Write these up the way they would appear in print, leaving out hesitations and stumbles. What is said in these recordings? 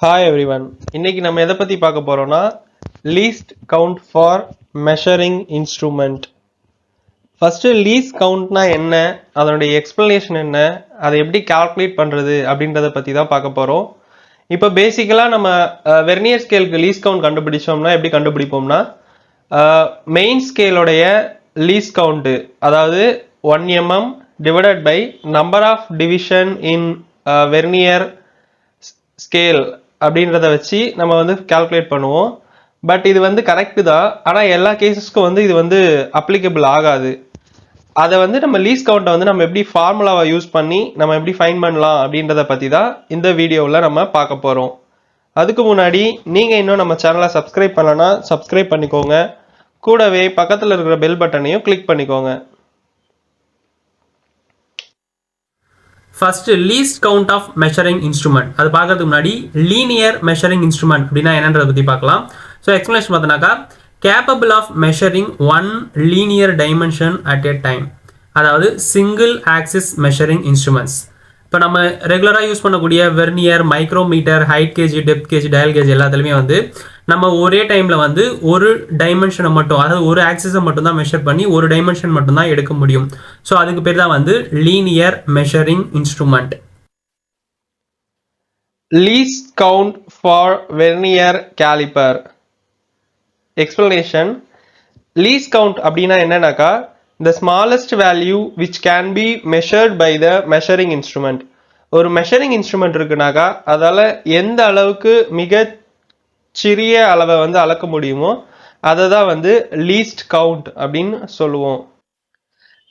Hi everyone. இன்னைக்கு நம்ம எதை பத்தி பார்க்க போறோம்னா least count for measuring instrument. First least countனா என்ன, அதனுடைய explanation என்ன, அதை எப்படி calculate பண்றது அப்படின்றத பத்தி தான் பார்க்க போறோம். இப்போ பேசிக்கலா நம்ம வெர்னியர் ஸ்கேலுக்கு least count கண்டுபிடிச்சோம்னா எப்படி கண்டுபிடிப்போம்னா மெயின் ஸ்கேலோடைய least count அதாவது 1 mm divided by number of division in vernier scale அப்படின்றத வச்சு நம்ம வந்து கால்குலேட் பண்ணுவோம். பட் இது வந்து கரெக்ட் தான், ஆனால் எல்லா கேசஸ்க்கும் வந்து இது வந்து அப்ளிகபிள் ஆகாது. அதை வந்து நம்ம லீஸ்ட் கவுண்ட்டை வந்து நம்ம எப்படி ஃபார்முலாவை யூஸ் பண்ணி நம்ம எப்படி ஃபைண்ட் பண்ணலாம் அப்படின்றத பற்றி தான் இந்த வீடியோவில் நம்ம பார்க்க போகிறோம். அதுக்கு முன்னாடி நீங்கள் இன்னும் நம்ம சேனலை சப்ஸ்கிரைப் பண்ணலன்னா சப்ஸ்கிரைப் பண்ணிக்கோங்க. கூடவே பக்கத்தில் இருக்கிற பெல் பட்டனையும் கிளிக் பண்ணிக்கோங்க. First least count of measuring instrument அது பார்க்கறதுக்கு முன்னாடி லீனியர் மெஷரிங் இன்ஸ்ட்ருமெண்ட் அப்படின்னா என்னன்றதை பற்றி பார்க்கலாம். ஸோ எக்ஸ்பிளேஷன் பார்த்தோன்னாக்கா capable of measuring one linear dimension at a time, அதாவது சிங்கிள் ஆக்சிஸ் மெஷரிங் இன்ஸ்ட்ருமெண்ட்ஸ். இப்போ நம்ம ரெகுலராக யூஸ் பண்ணக்கூடிய vernier, micrometer, height gauge, depth gauge, dial gauge எல்லாத்துலேயுமே வந்து நம்ம ஒரே டைமில் வந்து ஒரு டைமென்ஷனை மட்டும், அதாவது ஒரு ஆக்சிஸை மட்டும் தான் மெஷர் பண்ணி ஒரு டைமென்ஷன் மட்டும் தான் எடுக்க முடியும். ஸோ அதுக்கு பேர் தான் வந்து linear measuring instrument. Least count for vernier calliper. Explanation. Least count அப்படின்னா என்னன்னாக்கா the smallest value which can be measured by the measuring instrument. ஒரு மெஷரிங் இன்ஸ்ட்ருமெண்ட் இருக்குனாக்கா அதால எந்த அளவுக்கு மிக சிறிய அளவை வந்து அளக்க முடியுமோ அதை தான் வந்து லீஸ்ட் கவுண்ட் அப்படின்னு சொல்லுவோம்.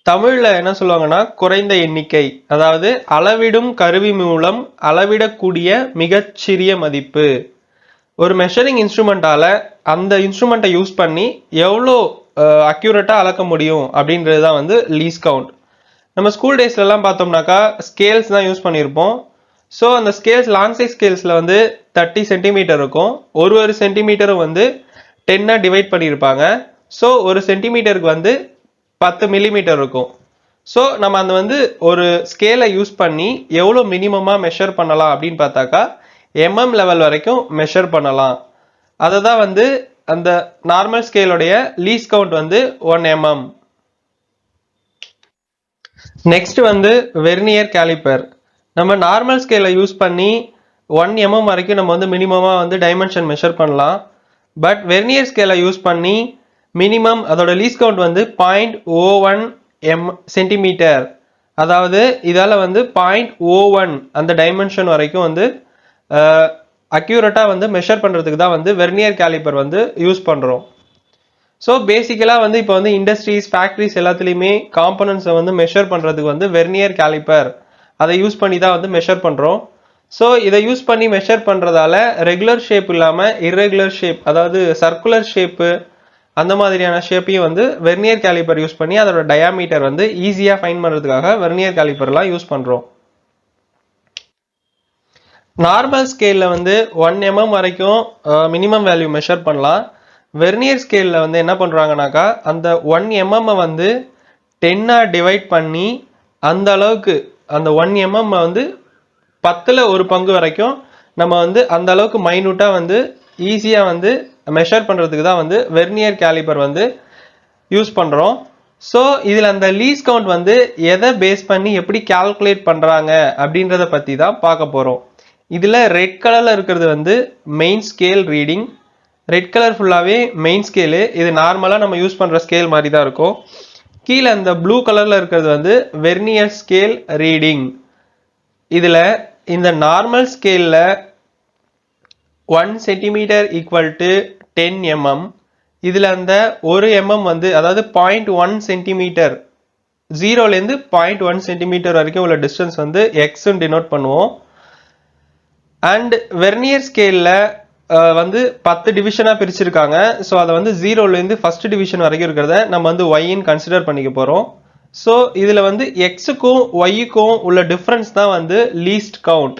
தமிழ்ல என்ன சொல்லுவாங்கன்னா குறைந்த எண்ணிக்கை, அதாவது அளவிடும் கருவி மூலம் அளவிடக்கூடிய மிகச்சிறிய மதிப்பு. ஒரு மெஷரிங் இன்ஸ்ட்ருமெண்டால அந்த இன்ஸ்ட்ருமெண்ட்டை யூஸ் பண்ணி எவ்வளோ அக்யூரேட்டாக அளக்க முடியும் அப்படின்றது தான் வந்து லீஸ்ட் கவுண்ட். நம்ம ஸ்கூல் டேஸ்லலாம் பார்த்தோம்னாக்கா ஸ்கேல்ஸ் தான் யூஸ் பண்ணியிருப்போம். ஸோ அந்த ஸ்கேல்ஸ் லாங் சைஸ் ஸ்கேல்ஸில் வந்து 30 சென்டிமீட்டர் இருக்கும். ஒரு சென்டிமீட்டரும் வந்து 10 டிவைட் பண்ணியிருப்பாங்க. ஸோ ஒரு சென்டிமீட்டருக்கு வந்து 10 மில்லிமீட்டர் இருக்கும். ஸோ நம்ம அந்த வந்து ஒரு ஸ்கேலை யூஸ் பண்ணி எவ்வளோ மினிமமாக மெஷர் பண்ணலாம் அப்படின்னு பார்த்தாக்கா mm லெவல் வரைக்கும் மெஷர் பண்ணலாம். அதை தான் வந்து அந்த நார்மல் ஸ்கேலோடைய லீஸ்ட் கவுண்ட் வந்து 1 mm. நெக்ஸ்ட் வந்து வெர்னியர் கேலிப்பர். நம்ம நார்மல் ஸ்கேலை யூஸ் பண்ணி 1 mm வரைக்கும் நம்ம வந்து மினிமமா வந்து டைமென்ஷன் மெஷர் பண்ணலாம். பட் வெர்னியர் ஸ்கேலை யூஸ் பண்ணி மினிமம் அதோட லீஸ்ட் கவுண்ட் வந்து 0.01 சென்டிமீட்டர், அதாவது இதால வந்து 0.01 அந்த டைமென்ஷன் வரைக்கும் வந்து அக்யூரேட்டாக வந்து மெஷர் பண்ணுறதுக்கு தான் வந்து வெர்னியர் கேலிப்பர் வந்து யூஸ் பண்ணுறோம். ஸோ பேசிக்கலாக வந்து இப்போ வந்து இண்டஸ்ட்ரீஸ், ஃபேக்ட்ரிஸ் எல்லாத்துலேயுமே காம்பனன்ட்ஸை வந்து மெஷர் பண்ணுறதுக்கு வந்து வெர்னியர் கேலிப்பர் அதை யூஸ் பண்ணி தான் வந்து மெஷர் பண்ணுறோம். ஸோ இதை யூஸ் பண்ணி மெஷர் பண்ணுறதால ரெகுலர் ஷேப் இல்லாமல் இர்ரெகுலர் ஷேப், அதாவது சர்க்குலர் ஷேப்பு அந்த மாதிரியான ஷேப்பையும் வந்து வெர்னியர் கேலிப்பர் யூஸ் பண்ணி அதோட டயாமீட்டர் வந்து ஈஸியாக ஃபைண்ட் பண்ணுறதுக்காக வெர்னியர் கேலிப்பர்லாம் யூஸ் பண்ணுறோம். நார்மல் ஸ்கேலில் வந்து 1 mm வரைக்கும் மினிமம் வேல்யூ மெஷர் பண்ணலாம். வெர்னியர் ஸ்கேலில் வந்து என்ன பண்ணுறாங்கனாக்கா அந்த 1 mm வந்து 10 டிவைட் பண்ணி அந்த அளவுக்கு அந்த 1 mm வந்து 10ல் ஒரு பங்கு வரைக்கும் நம்ம வந்து அந்த அளவுக்கு மைனூட்டாக வந்து ஈஸியாக வந்து மெஷர் பண்ணுறதுக்கு தான் வந்து வெர்னியர் கேலிப்பர் வந்து யூஸ் பண்ணுறோம். ஸோ இதில் அந்த லீஸ்ட் கவுண்ட் வந்து எதை பேஸ் பண்ணி எப்படி கால்குலேட் பண்ணுறாங்க அப்படின்றத பற்றி தான் பார்க்க போகிறோம். இதில் ரெட் கலரில் இருக்கிறது வந்து main scale reading. Red colour ஃபுல்லாகவே மெயின் ஸ்கேலு. இது நார்மலாக நம்ம யூஸ் பண்ணுற ஸ்கேல் மாதிரி தான் இருக்கும். கீழே அந்த ப்ளூ கலரில் இருக்கிறது வந்து வெர்னியர் ஸ்கேல் ரீடிங். இதில் இந்த நார்மல் ஸ்கேலில் 1 சென்டிமீட்டர் ஈக்குவல் டு 10 mm. இதில் அந்த 1 mm வந்து அதாவது 0.1 சென்டிமீட்டர், 0லேருந்து 0.1 சென்டிமீட்டர் வரைக்கும் உள்ள டிஸ்டன்ஸ் வந்து எக்ஸ்ன்னு டினோட் பண்ணுவோம். அண்ட் வெர்னியர் ஸ்கேலில் வந்து 10 டிவிஷனாக பிரிச்சிருக்காங்க. ஸோ அதை வந்து 0லேருந்து ஃபர்ஸ்ட் டிவிஷன் வரைக்கும் இருக்கிறத நம்ம வந்து ஒய்ன்னு கன்சிடர் பண்ணிக்க போகிறோம். ஸோ இதில் வந்து எக்ஸுக்கும் ஒய்க்கும் உள்ள டிஃப்ரென்ஸ் தான் வந்து லீஸ்ட் கவுண்ட்.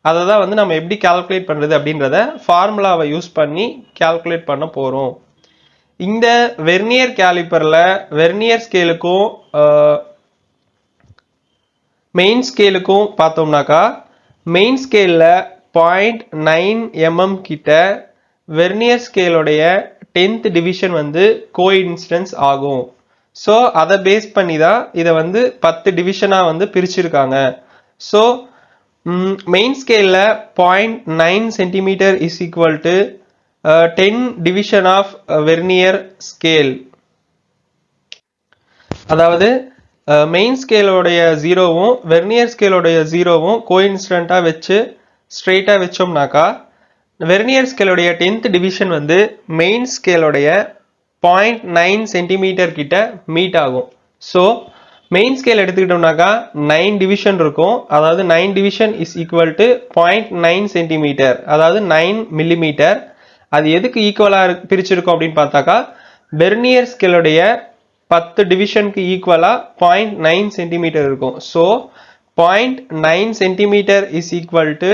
அதை தான் வந்து நம்ம எப்படி கால்குலேட் பண்ணுறது அப்படின்றத ஃபார்முலாவை யூஸ் பண்ணி கால்குலேட் பண்ண போகிறோம். இந்த வெர்னியர் கேலிப்பரில் வெர்னியர் ஸ்கேலுக்கும் மெயின் ஸ்கேலுக்கும் பார்த்தோம்னாக்கா மெயின் ஸ்கேலில் 0.9 mm கிட்ட வெர்னியர் ஸ்கேலோடைய 10th டிவிஷன் வந்து கோஇன்சிடென்ஸ் ஆகும். ஸோ அதை பேஸ் பண்ணி தான் இதை வந்து 10 டிவிஷனாக வந்து பிரிச்சிருக்காங்க. ஸோ மெயின் ஸ்கேலில் 0.9 centimetre is equal to 10 division of vernier scale. அதாவது மெயின் ஸ்கேலோடைய ஜீரோவும் வெர்னியர் ஸ்கேலோடைய ஜீரோவும் கோஇன்சிடென்ட்டாக வச்சு ஸ்ட்ரெயிட்டாக வச்சோம்னாக்கா வெர்னியர் ஸ்கேலோடைய 10th டிவிஷன் வந்து மெயின் ஸ்கேலோடைய 0.9 சென்டிமீட்டர் கிட்ட மீட் ஆகும். ஸோ மெயின் ஸ்கேல் எடுத்துக்கிட்டோம்னாக்கா 9 டிவிஷன் இருக்கும். அதாவது 9 division is equal to 0.9 centimetre, அதாவது 9 மில்லிமீட்டர். அது எதுக்கு ஈக்குவலாக பிரிச்சிருக்கோம் அப்படின்னு பார்த்தாக்கா வெர்னியர் ஸ்கேலோடைய 10 டிவிஷனுக்கு ஈக்குவலாக 0.9 சென்டிமீட்டர் இருக்கும். So 0.9 centimetre is equal to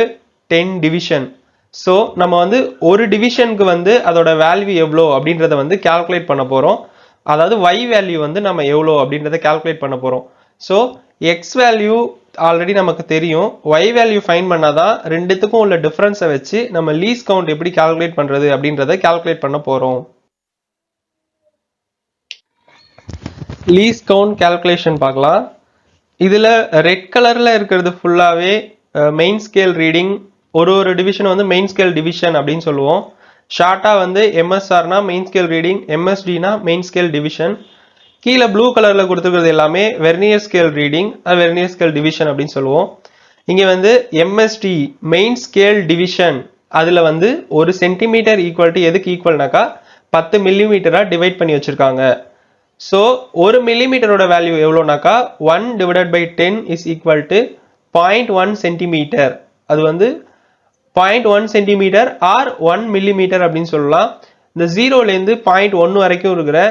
10 division. So நம்ம வந்து ஒரு டிவிஷனுக்கு வந்து அதோட வேல்யூ எவ்வளோ அப்படின்றத வந்து கால்குலேட் பண்ண போகிறோம். அதாவது y வேல்யூ வந்து நம்ம எவ்வளோ அப்படின்றத கால்குலேட் பண்ண போகிறோம். ஸோ எக்ஸ் வேல்யூ ஆல்ரெடி நமக்கு தெரியும். y வேல்யூ ஃபைன் பண்ணாதான் ரெண்டுத்துக்கும் உள்ள டிஃபரன்ஸை வச்சு நம்ம லீஸ்ட் கவுண்ட் எப்படி கால்குலேட் பண்ணுறது அப்படின்றத கால்குலேட் பண்ண போகிறோம். லீஸ்ட் கவுண்ட் கால்குலேஷன் பார்க்கலாம். இதில் ரெட் கலரில் இருக்கிறது ஃபுல்லாகவே மெயின் ஸ்கேல் ரீடிங். ஒரு டிவிஷன் வந்து மெயின் ஸ்கேல் டிவிஷன் அப்படின்னு சொல்லுவோம். ஷார்ட்டாக வந்து எம்எஸ்ஆர்னா மெயின் ஸ்கேல் ரீடிங், எம்எஸ்டினா மெயின் ஸ்கேல் டிவிஷன். கீழே ப்ளூ கலரில் கொடுத்துருக்கிறது எல்லாமே vernier scale reading, vernier scale division அப்படின்னு சொல்லுவோம். இங்கே வந்து எம்எஸ்டி மெயின் ஸ்கேல் டிவிஷன், அதில் வந்து ஒரு சென்டிமீட்டர் ஈக்குவல் டு எதுக்கு ஈக்குவல்னாக்கா 10 மில்லிமீட்டராக டிவைட் பண்ணி வச்சுருக்காங்க. ஸோ ஒரு மில்லிமீட்டரோட வேல்யூ எவ்வளோனாக்கா 1/10 இஸ் ஈக்குவல் டு 0.1 சென்டிமீட்டர். அது வந்து 0.1 சென்டிமீட்டர் ஆர் 1 மில்லிமீட்டர் அப்படின்னு சொல்லலாம். இந்த ஜீரோலேருந்து 0.1 வரைக்கும் இருக்கிற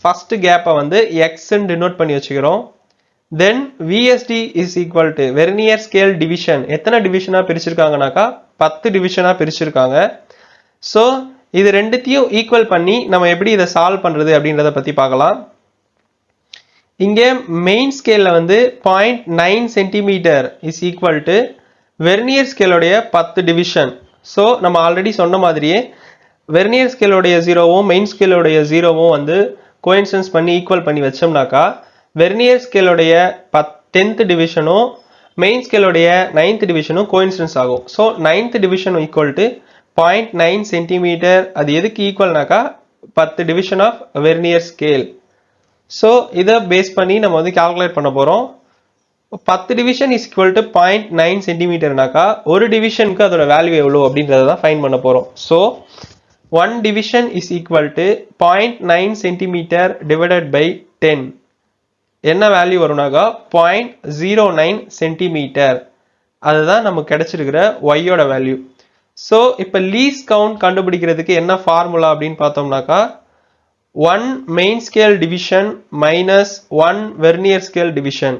ஃபர்ஸ்ட் கேப்பை வந்து எக்ஸ்ன்னு டினோட் பண்ணி வச்சுக்கிறோம். Then VSD is equal to vernier scale division. எத்தனை டிவிஷனாக பிரிச்சிருக்காங்கனாக்கா 10 டிவிஷனாக பிரிச்சிருக்காங்க. ஸோ இது ரெண்டுத்தையும் ஈக்குவல் பண்ணி நம்ம எப்படி இதை சால்வ் பண்ணுறது அப்படின்றத பற்றி பார்க்கலாம். இங்கே மெயின் ஸ்கேலில் வந்து 0.9 centimetre is equal to vernier ஸ்கேலோடைய 10 டிவிஷன். ஸோ நம்ம ஆல்ரெடி சொன்ன மாதிரியே வெர்னியர் ஸ்கேலோடைய ஜீரோவும் மெயின் ஸ்கேலோடைய ஜீரோவும் வந்து கோயின்சிடன்ஸ் பண்ணி ஈக்குவல் பண்ணி வச்சோம்னாக்கா வெர்னியர் ஸ்கேலோடைய 10th டிவிஷனும் மெயின் ஸ்கேலோடைய 9th டிவிஷனும் கோயின்சிடன்ஸ் ஆகும். So 9th division equal to 0.9 centimetre. அது எதுக்கு ஈக்குவல்னாக்கா 10 division of vernier scale. So இதை பேஸ் பண்ணி நம்ம வந்து கால்குலேட் பண்ண போகிறோம். 10 டிவிஷன் இஸ் ஈக்குவல் டு 0.9 சென்டிமீட்டர்னாக்கா ஒரு டிவிஷனுக்கு அதோட வேல்யூ எவ்வளோ அப்படின்றத தான் ஃபைன் பண்ண போகிறோம். So 1 division is equal to 0.9 centimetre divided by 10. என்ன வேல்யூ வரும்னாக்கா 0.09 சென்டிமீட்டர். அதுதான் நமக்கு கிடைச்சிருக்கிற ஒய்யோட வேல்யூ. ஸோ இப்போ லீஸ்ட் கவுண்ட் கண்டுபிடிக்கிறதுக்கு என்ன ஃபார்முலா அப்படின்னு பார்த்தோம்னாக்கா 1 main scale division minus 1 vernier scale division.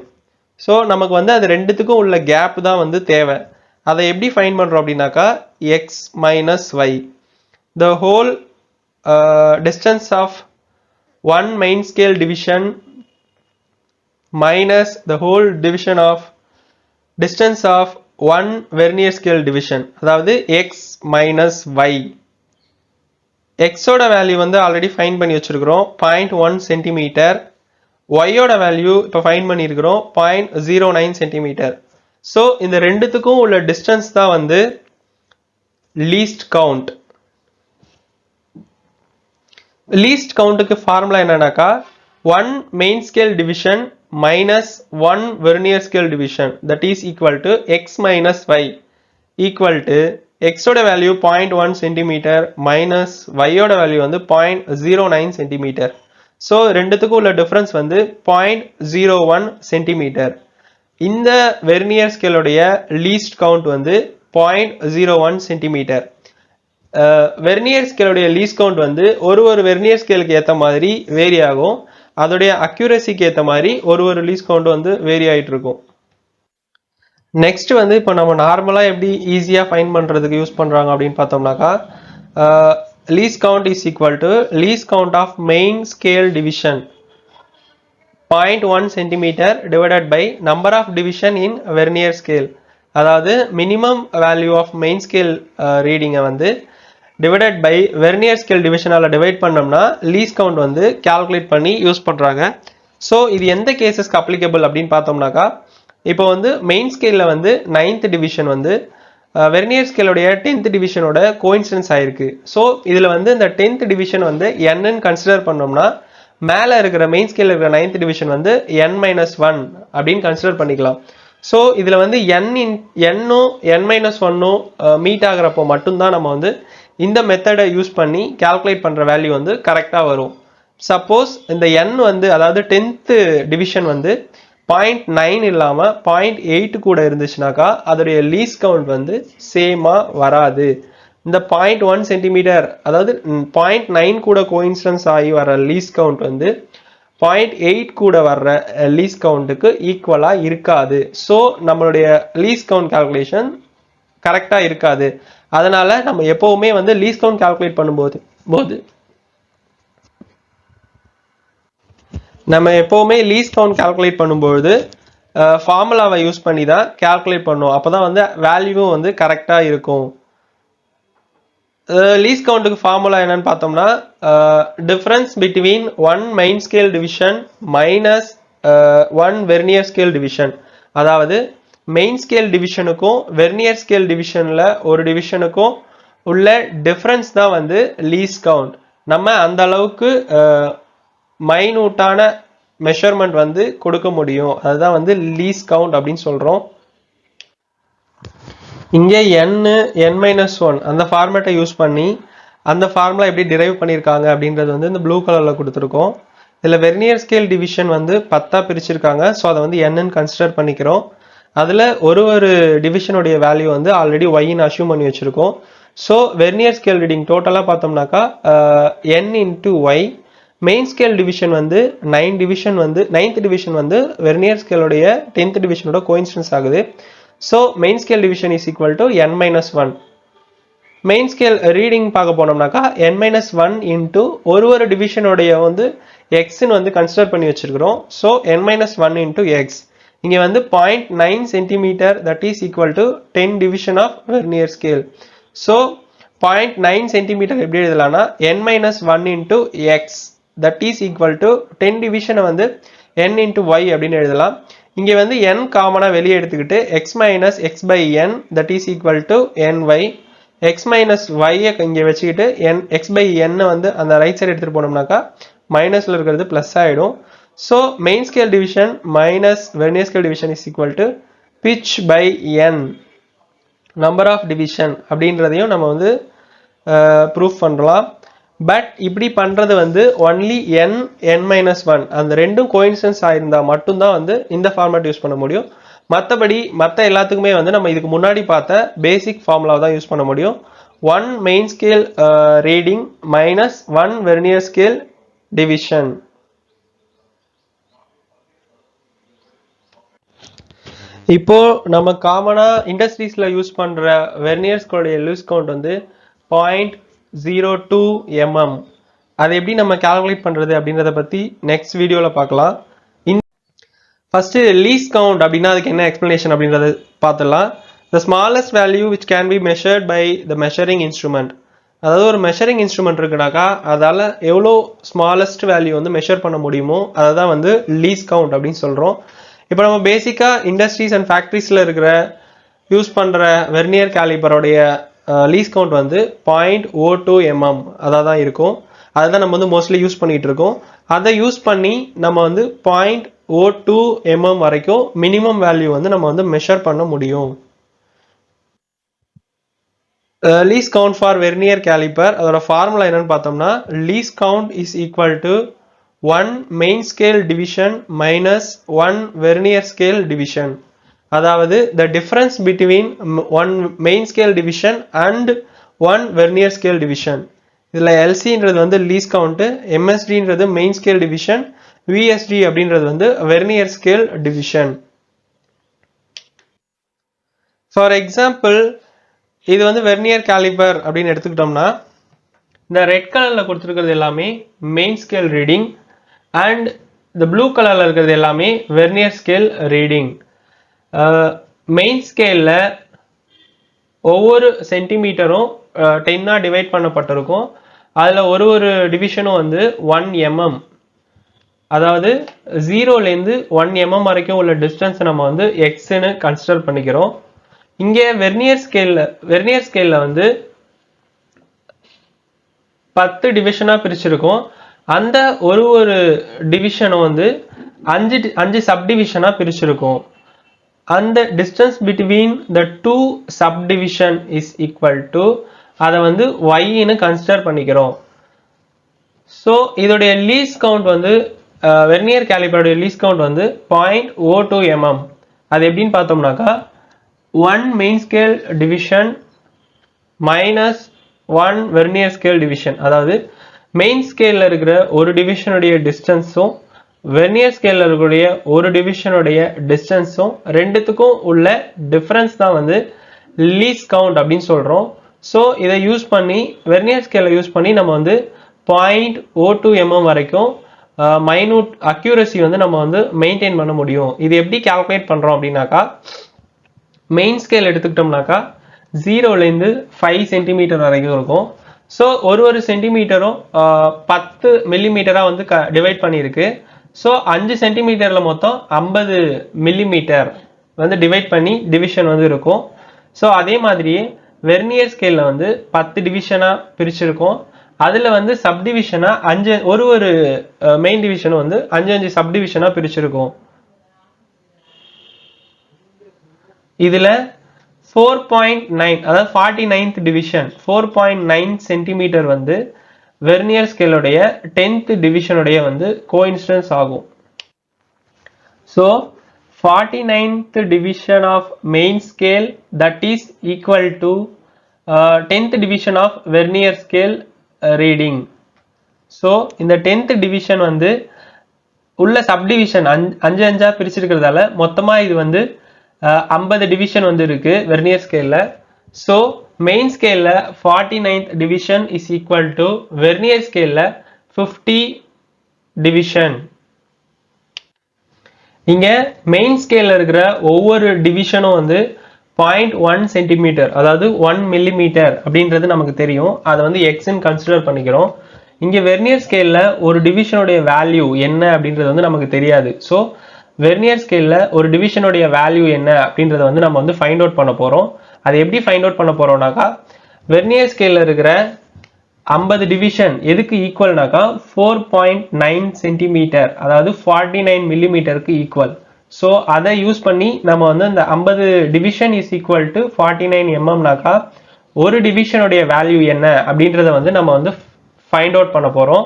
So நமக்கு வந்து அது ரெண்டுத்துக்கும் உள்ள கேப் தான் வந்து தேவை. அதை எப்படி ஃபைன் பண்ணுறோம் அப்படின்னாக்கா X minus Y, the whole distance of 1 main scale division minus the whole division of distance of 1 vernier scale division. அதாவது x minus y. x ஓட வேல்யூ வந்து ஆல்ரெடி ஃபைன் பண்ணி வச்சிருக்கிறோம் 0.1 சென்டிமீட்டர். y ஓட வேல்யூ இப்போ fine பண்ணியிருக்கிறோம் 0.09 centimetre. So இந்த ரெண்டுத்துக்கும் உள்ள டிஸ்டன்ஸ் தான் வந்து லீஸ்ட் கவுண்ட். லீஸ்ட் கவுண்ட்டுக்கு ஃபார்முலா என்னன்னாக்கா 1 main scale division minus 1 vernier scale division, that is equal to x minus y equal to x ஓட வேல்யூ 0.1 சென்டிமீட்டர் மைனஸ் y ஓட வேல்யூ வந்து 0.09 சென்டிமீட்டர். ஸோ ரெண்டுத்துக்கும் உள்ள டிஃபரன்ஸ் வந்து 0.01 சென்டிமீட்டர். இந்த வெர்னியர் ஸ்கேலோடைய லீஸ்ட் கவுண்ட் வந்து 0.01 centimetre. Vernier ஸ்கேலோடைய least count வந்து ஒரு வெர்னியர் ஸ்கேலுக்கு ஏற்ற மாதிரி வேரி ஆகும். அதோடைய அக்யூரசிக்கு ஏற்ற மாதிரி ஒரு லீஸ்ட் கவுண்ட் வந்து வேரி ஆகிட்டு இருக்கும். நெக்ஸ்ட் வந்து இப்போ நம்ம நார்மலாக எப்படி ஈஸியாக ஃபைன் பண்ணுறதுக்கு யூஸ் பண்ணுறாங்க அப்படின்னு பார்த்தோம்னாக்கா least count is equal to least count of main scale division 0.1 centimetre divided by number of division in vernier scale. அதாவது minimum value of main scale ரீடிங்கை வந்து டிவைடட் பை வெர்னியர் ஸ்கேல் டிவிஷனால் divide பண்ணோம்னா least count வந்து calculate பண்ணி use பண்ணுறாங்க. So இது எந்த கேசஸ்க்கு அப்ளிகபிள் அப்படின்னு பார்த்தோம்னாக்கா, இப்போ வந்து மெயின் ஸ்கேலில் வந்து 9th டிவிஷன் வந்து வெர்னியர் ஸ்கேலோடைய 10th டிவிஷனோட கோயின்சிடன்ஸ் ஆயிருக்கு. ஸோ இதில் வந்து இந்த 10th டிவிஷன் வந்து என்னன்னு கன்சிடர் பண்ணோம்னா மேலே இருக்கிற மெயின் ஸ்கேலில் இருக்கிற 9th டிவிஷன் வந்து n-1 அப்படின்னு கன்சிடர் பண்ணிக்கலாம். ஸோ இதில் வந்து n-ம் n-1ம் மீட் ஆகிறப்போ மட்டும்தான் நம்ம வந்து இந்த மெத்தடை யூஸ் பண்ணி கால்குலேட் பண்ணுற வேல்யூ வந்து கரெக்டாக வரும். சப்போஸ் இந்த n வந்து அதாவது 10th டிவிஷன் வந்து 0.9 இல்லாமல் 0.8 கூட இருந்துச்சுனாக்கா அதோடைய லீஸ்ட் கவுண்ட் வந்து சேமாக வராது. இந்த 0.1 சென்டிமீட்டர் அதாவது 0.9 கூட கோயின்சிடன்ஸ் ஆகி வர லீஸ்ட் கவுண்ட் வந்து 0.8 கூட வர்ற லீஸ்ட் கவுண்ட்டுக்கு ஈக்குவலாக இருக்காது. ஸோ நம்மளுடைய லீஸ்ட் கவுண்ட் கால்குலேஷன் கரெக்டாக இருக்காது. அதனால நம்ம எப்பவுமே வந்து லீஸ்ட் கவுண்ட் கால்குலேட் பண்ணும்போது ஃபார்முலாவை யூஸ் பண்ணி தான் கால்குலேட் பண்ணுவோம். அப்போ தான் வந்து வேல்யூவும் வந்து கரெக்டாக இருக்கும். லீஸ்ட் கவுண்ட்டுக்கு ஃபார்முலா என்னன்னு பார்த்தோம்னா difference between 1 main scale division minus 1 vernier scale division. அதாவது மெயின் ஸ்கேல் டிவிஷனுக்கும் வெர்னியர் ஸ்கேல் டிவிஷனில் ஒரு டிவிஷனுக்கும் உள்ள டிஃப்ரென்ஸ் தான் வந்து லீஸ்ட் கவுண்ட். நம்ம அந்த அளவுக்கு மைனூட்டான மெஷர்மெண்ட் வந்து கொடுக்க முடியும். அதுதான் வந்து லீஸ்ட் கவுண்ட் அப்படின்னு சொல்கிறோம். இங்கே n-1 அந்த ஃபார்மேட்டை யூஸ் பண்ணி அந்த ஃபார்முலா எப்படி டிரைவ் பண்ணியிருக்காங்க அப்படின்றது வந்து இந்த ப்ளூ கலரில் கொடுத்துருக்கோம். இதில் வெர்னியர் ஸ்கேல் டிவிஷன் வந்து 10 பிரிச்சிருக்காங்க. ஸோ அதை வந்து n-ன்னு கன்சிடர் பண்ணிக்கிறோம். அதில் ஒரு டிவிஷனுடைய வேல்யூ வந்து ஆல்ரெடி y-ன்னு அஷ்யூம் பண்ணி வச்சுருக்கோம். ஸோ வெர்னியர் ஸ்கேல் ரீடிங் டோட்டலாக பார்த்தோம்னாக்கா n/y. மெயின் ஸ்கேல் டிவிஷன் வந்து 9th டிவிஷன் வந்து வெர்னியர் ஸ்கேலோடைய 10th டிவிஷனோட கோயின்சிடன்ஸ் ஆகுது. So main scale division is equal to n-1. Main scale reading பார்க்க போனோம்னாக்கா n-1 இன்ட்டு ஒரு டிவிஷனுடைய வந்து எக்ஸ்ன்னு வந்து கன்சிடர் பண்ணி வச்சிருக்கிறோம். So n-1 into X. இங்கே வந்து 0.9 centimetre that is equal to 10 division of vernier scale. So 0.9 centimetre எப்படி எழுதலாம்னா n-1 into X that is equal to 10 டிவிஷனை வந்து n இன்ட்டு ஒய் அப்படின்னு எழுதலாம். இங்கே வந்து n காமனாக வெளியே எடுத்துக்கிட்டு x minus x by n that is equal to ny. x minus ஒய்யை இங்கே வச்சுக்கிட்டு x பை n வந்து அந்த ரைட் சைடு எடுத்துகிட்டு போனோம்னாக்கா மைனஸில் இருக்கிறது ப்ளஸ் ஆகிடும். So main scale division minus vernier scale division is equal to pitch by n number of division அப்படின்றதையும் நம்ம வந்து ப்ரூஃப் பண்ணலாம். பட் இப்படி பண்ணுறது வந்து ஒன்லி n-1 அந்த ரெண்டும் கோயின்சிடன்ஸ் ஆயிருந்தால் மட்டும்தான் வந்து இந்த ஃபார்மேட் யூஸ் பண்ண முடியும். மற்றபடி மற்ற எல்லாத்துக்குமே வந்து நம்ம இதுக்கு முன்னாடி பார்த்த பேசிக் ஃபார்முலாவை தான் யூஸ் பண்ண முடியும். 1 main scale reading minus 1 vernier scale division. இப்போ நம்ம காமனாக இண்டஸ்ட்ரீஸில் யூஸ் பண்ணுற வெர்னியர்ஸ்களுடைய லூஸ் கவுண்ட் வந்து 0.02 mm. அதை எப்படி நம்ம கால்குலேட் பண்ணுறது அப்படின்றத பற்றி நெக்ஸ்ட் வீடியோவில் பார்க்கலாம். ஃபஸ்ட்டு லீஸ்ட் கவுண்ட் அப்படின்னா அதுக்கு என்ன எக்ஸ்ப்ளனேஷன் அப்படின்றத பார்த்துடலாம். The smallest value which can be measured by the measuring instrument. அதாவது ஒரு மெஷரிங் இன்ஸ்ட்ருமெண்ட் இருக்குனாக்கா அதால் எவ்வளோ ஸ்மாலஸ்ட் வேல்யூ வந்து மெஷர் பண்ண முடியுமோ அதை தான் வந்து லீஸ்ட் கவுண்ட் அப்படின்னு சொல்கிறோம். இப்போ நம்ம பேசிக்காக இண்டஸ்ட்ரீஸ் அண்ட் ஃபேக்ட்ரிஸில் இருக்கிற யூஸ் பண்ணுற வெர்னியர் கேலிபரோடைய லீஸ்ட் கவுண்ட் வந்து 0.02 mm அதாக தான் இருக்கும். அதை தான் நம்ம வந்து மோஸ்ட்லி யூஸ் பண்ணிகிட்டு இருக்கோம். அதை யூஸ் பண்ணி நம்ம வந்து 0.02 mm வரைக்கும் மினிமம் வேல்யூ வந்து நம்ம வந்து மெஷர் பண்ண முடியும். Least count for vernier calliper அதோட ஃபார்முலா என்னன்னு பார்த்தோம்னா least count is equal to 1 main scale division minus 1 vernier scale division. அதாவது the difference between 1 main scale division and 1 vernier scale division. இதில் LCன்றது வந்து லீஸ்ட் கவுண்ட், MSDன்றது மெயின் ஸ்கேல் டிவிஷன், VSD அப்படின்றது வந்து vernier scale division. For example இது வந்து vernier calibre அப்படின்னு எடுத்துக்கிட்டோம்னா இந்த ரெட் கலரில் கொடுத்துருக்கிறது எல்லாமே மெயின் ஸ்கேல் ரீடிங் அண்ட் இந்த ப்ளூ கலரில் இருக்கிறது எல்லாமே வெர்னியர் ஸ்கேல் ரீடிங். மெயின் ஸ்கேல்ல ஒவ்வொரு சென்டிமீட்டரும் 10 டிவைட் பண்ணப்பட்டிருக்கும். அதுல ஒரு டிவிஷனும் வந்து 1 mm, அதாவது 0லேருந்து 1 mm வரைக்கும் உள்ள டிஸ்டன்ஸ் நம்ம வந்து எக்ஸ்ன்னு கன்சிடர் பண்ணிக்கிறோம். இங்கே வெர்னியர் ஸ்கேல்ல வந்து 10 டிவிஷனா பிரிச்சிருக்கும். அந்த ஒரு டிவிஷனும் வந்து 5 சப்டிவிஷனா பிரிச்சிருக்கும். அந்த distance between the two subdivision is equal to, அதை வந்து y ன்னு கன்சிடர் பண்ணிக்கிறோம். ஸோ இதோடைய லீஸ் கவுண்ட் வந்து வெர்னியர் கேலிபரோடைய லீஸ் கவுண்ட் வந்து 0.02 mm. அது எப்படின்னு பார்த்தோம்னாக்கா 1 main scale division minus 1 vernier scale division, அதாவது மெயின் ஸ்கேல்ல இருக்கிற ஒரு டிவிஷனுடைய டிஸ்டன்ஸும் வெர்னியர் ஸ்கேல்ல இருக்கக்கூடிய ஒரு டிவிஷனுடைய டிஸ்டன்ஸும் ரெண்டுத்துக்கும் உள்ள டிஃபரன்ஸ் தான் வந்து லீஸ் கவுண்ட் அப்படின்னு சொல்றோம். ஸோ இதை யூஸ் பண்ணி வெர்னியர் ஸ்கேலை யூஸ் பண்ணி நம்ம வந்து 0.02 mm வரைக்கும் மைனூட் அக்யூரசி வந்து நம்ம வந்து மெயின்டைன் பண்ண முடியும். இது எப்படி கால்குலேட் பண்றோம் அப்படின்னாக்கா, மெயின் ஸ்கேல் எடுத்துக்கிட்டோம்னாக்கா 0லேருந்து 5 சென்டிமீட்டர் வரைக்கும் இருக்கும். ஸோ ஒரு சென்டிமீட்டரும் 10 மில்லிமீட்டரா வந்து டிவைட் பண்ணியிருக்கு. ஸோ 5 சென்டிமீட்டர்ல மொத்தம் 50 மில்லிமீட்டர் வந்து டிவைட் பண்ணி டிவிஷன் வந்து இருக்கும். ஸோ அதே மாதிரியே வெர்னியர் ஸ்கேல்ல வந்து 10 டிவிஷனா பிரிச்சிருக்கும். அதுல வந்து சப்டிவிஷனா 5 ஒரு மெயின் டிவிஷன் வந்து 5 சப்டிவிஷனா பிரிச்சிருக்கும். இதுல 4.9, அதாவது 49th டிவிஷன் 4.9 சென்டிமீட்டர் வந்து வெர்னியர் ஸ்கேலுடைய 10th டிவிஷனுடைய வந்து கோஇன்சிடென்ஸ் ஆகும். So 49th division of main scale that is equal to 10th division of vernier scale reading. So இந்த 10th division வந்து உள்ள சப்டிவிஷன் 5 பிரிச்சிருக்கிறதால மொத்தமா இது வந்து 50 டிவிஷன் வந்து இருக்கு வெர்னியர் ஸ்கேல்ல. ஸோ மெயின் ஸ்கேல்ல 49th division is equal to vernier ஸ்கேல்ல 50 டிவிஷன். இங்க மெயின் ஸ்கேல்ல இருக்கிற ஒவ்வொரு டிவிஷனும் வந்து 0.1 சென்டிமீட்டர், அதாவது 1 மில்லிமீட்டர் அப்படின்றது நமக்கு தெரியும். அதை வந்து எக்ஸ்ன்னு கன்சிடர் பண்ணிக்கிறோம். இங்க வெர்னியர் ஸ்கேல்ல ஒரு டிவிஷனுடைய வேல்யூ என்ன அப்படின்றது வந்து நமக்கு தெரியாது. ஸோ வெர்னியர் ஸ்கேல்ல ஒரு டிவிஷனுடைய வேல்யூ என்ன அப்படின்றத வந்து நம்ம வந்து ஃபைண்ட் அவுட் பண்ண போறோம். அதை எப்படி ஃபைண்ட் அவுட் பண்ண போறோம்னாக்கா, வெர்னியர் ஸ்கேல்ல இருக்கிற 50 டிவிஷன் எதுக்கு ஈக்குவல்னாக்கா 4.9 சென்டிமீட்டர், அதாவது 49 மில்லிமீட்டருக்கு ஈக்குவல். ஸோ அதை யூஸ் பண்ணி நம்ம வந்து இந்த 50 டிவிஷன் இஸ் ஈக்குவல் டு 49 mmனாக்கா ஒரு டிவிஷனுடைய வேல்யூ என்ன அப்படின்றத வந்து நம்ம வந்து ஃபைண்ட் அவுட் பண்ண போறோம்.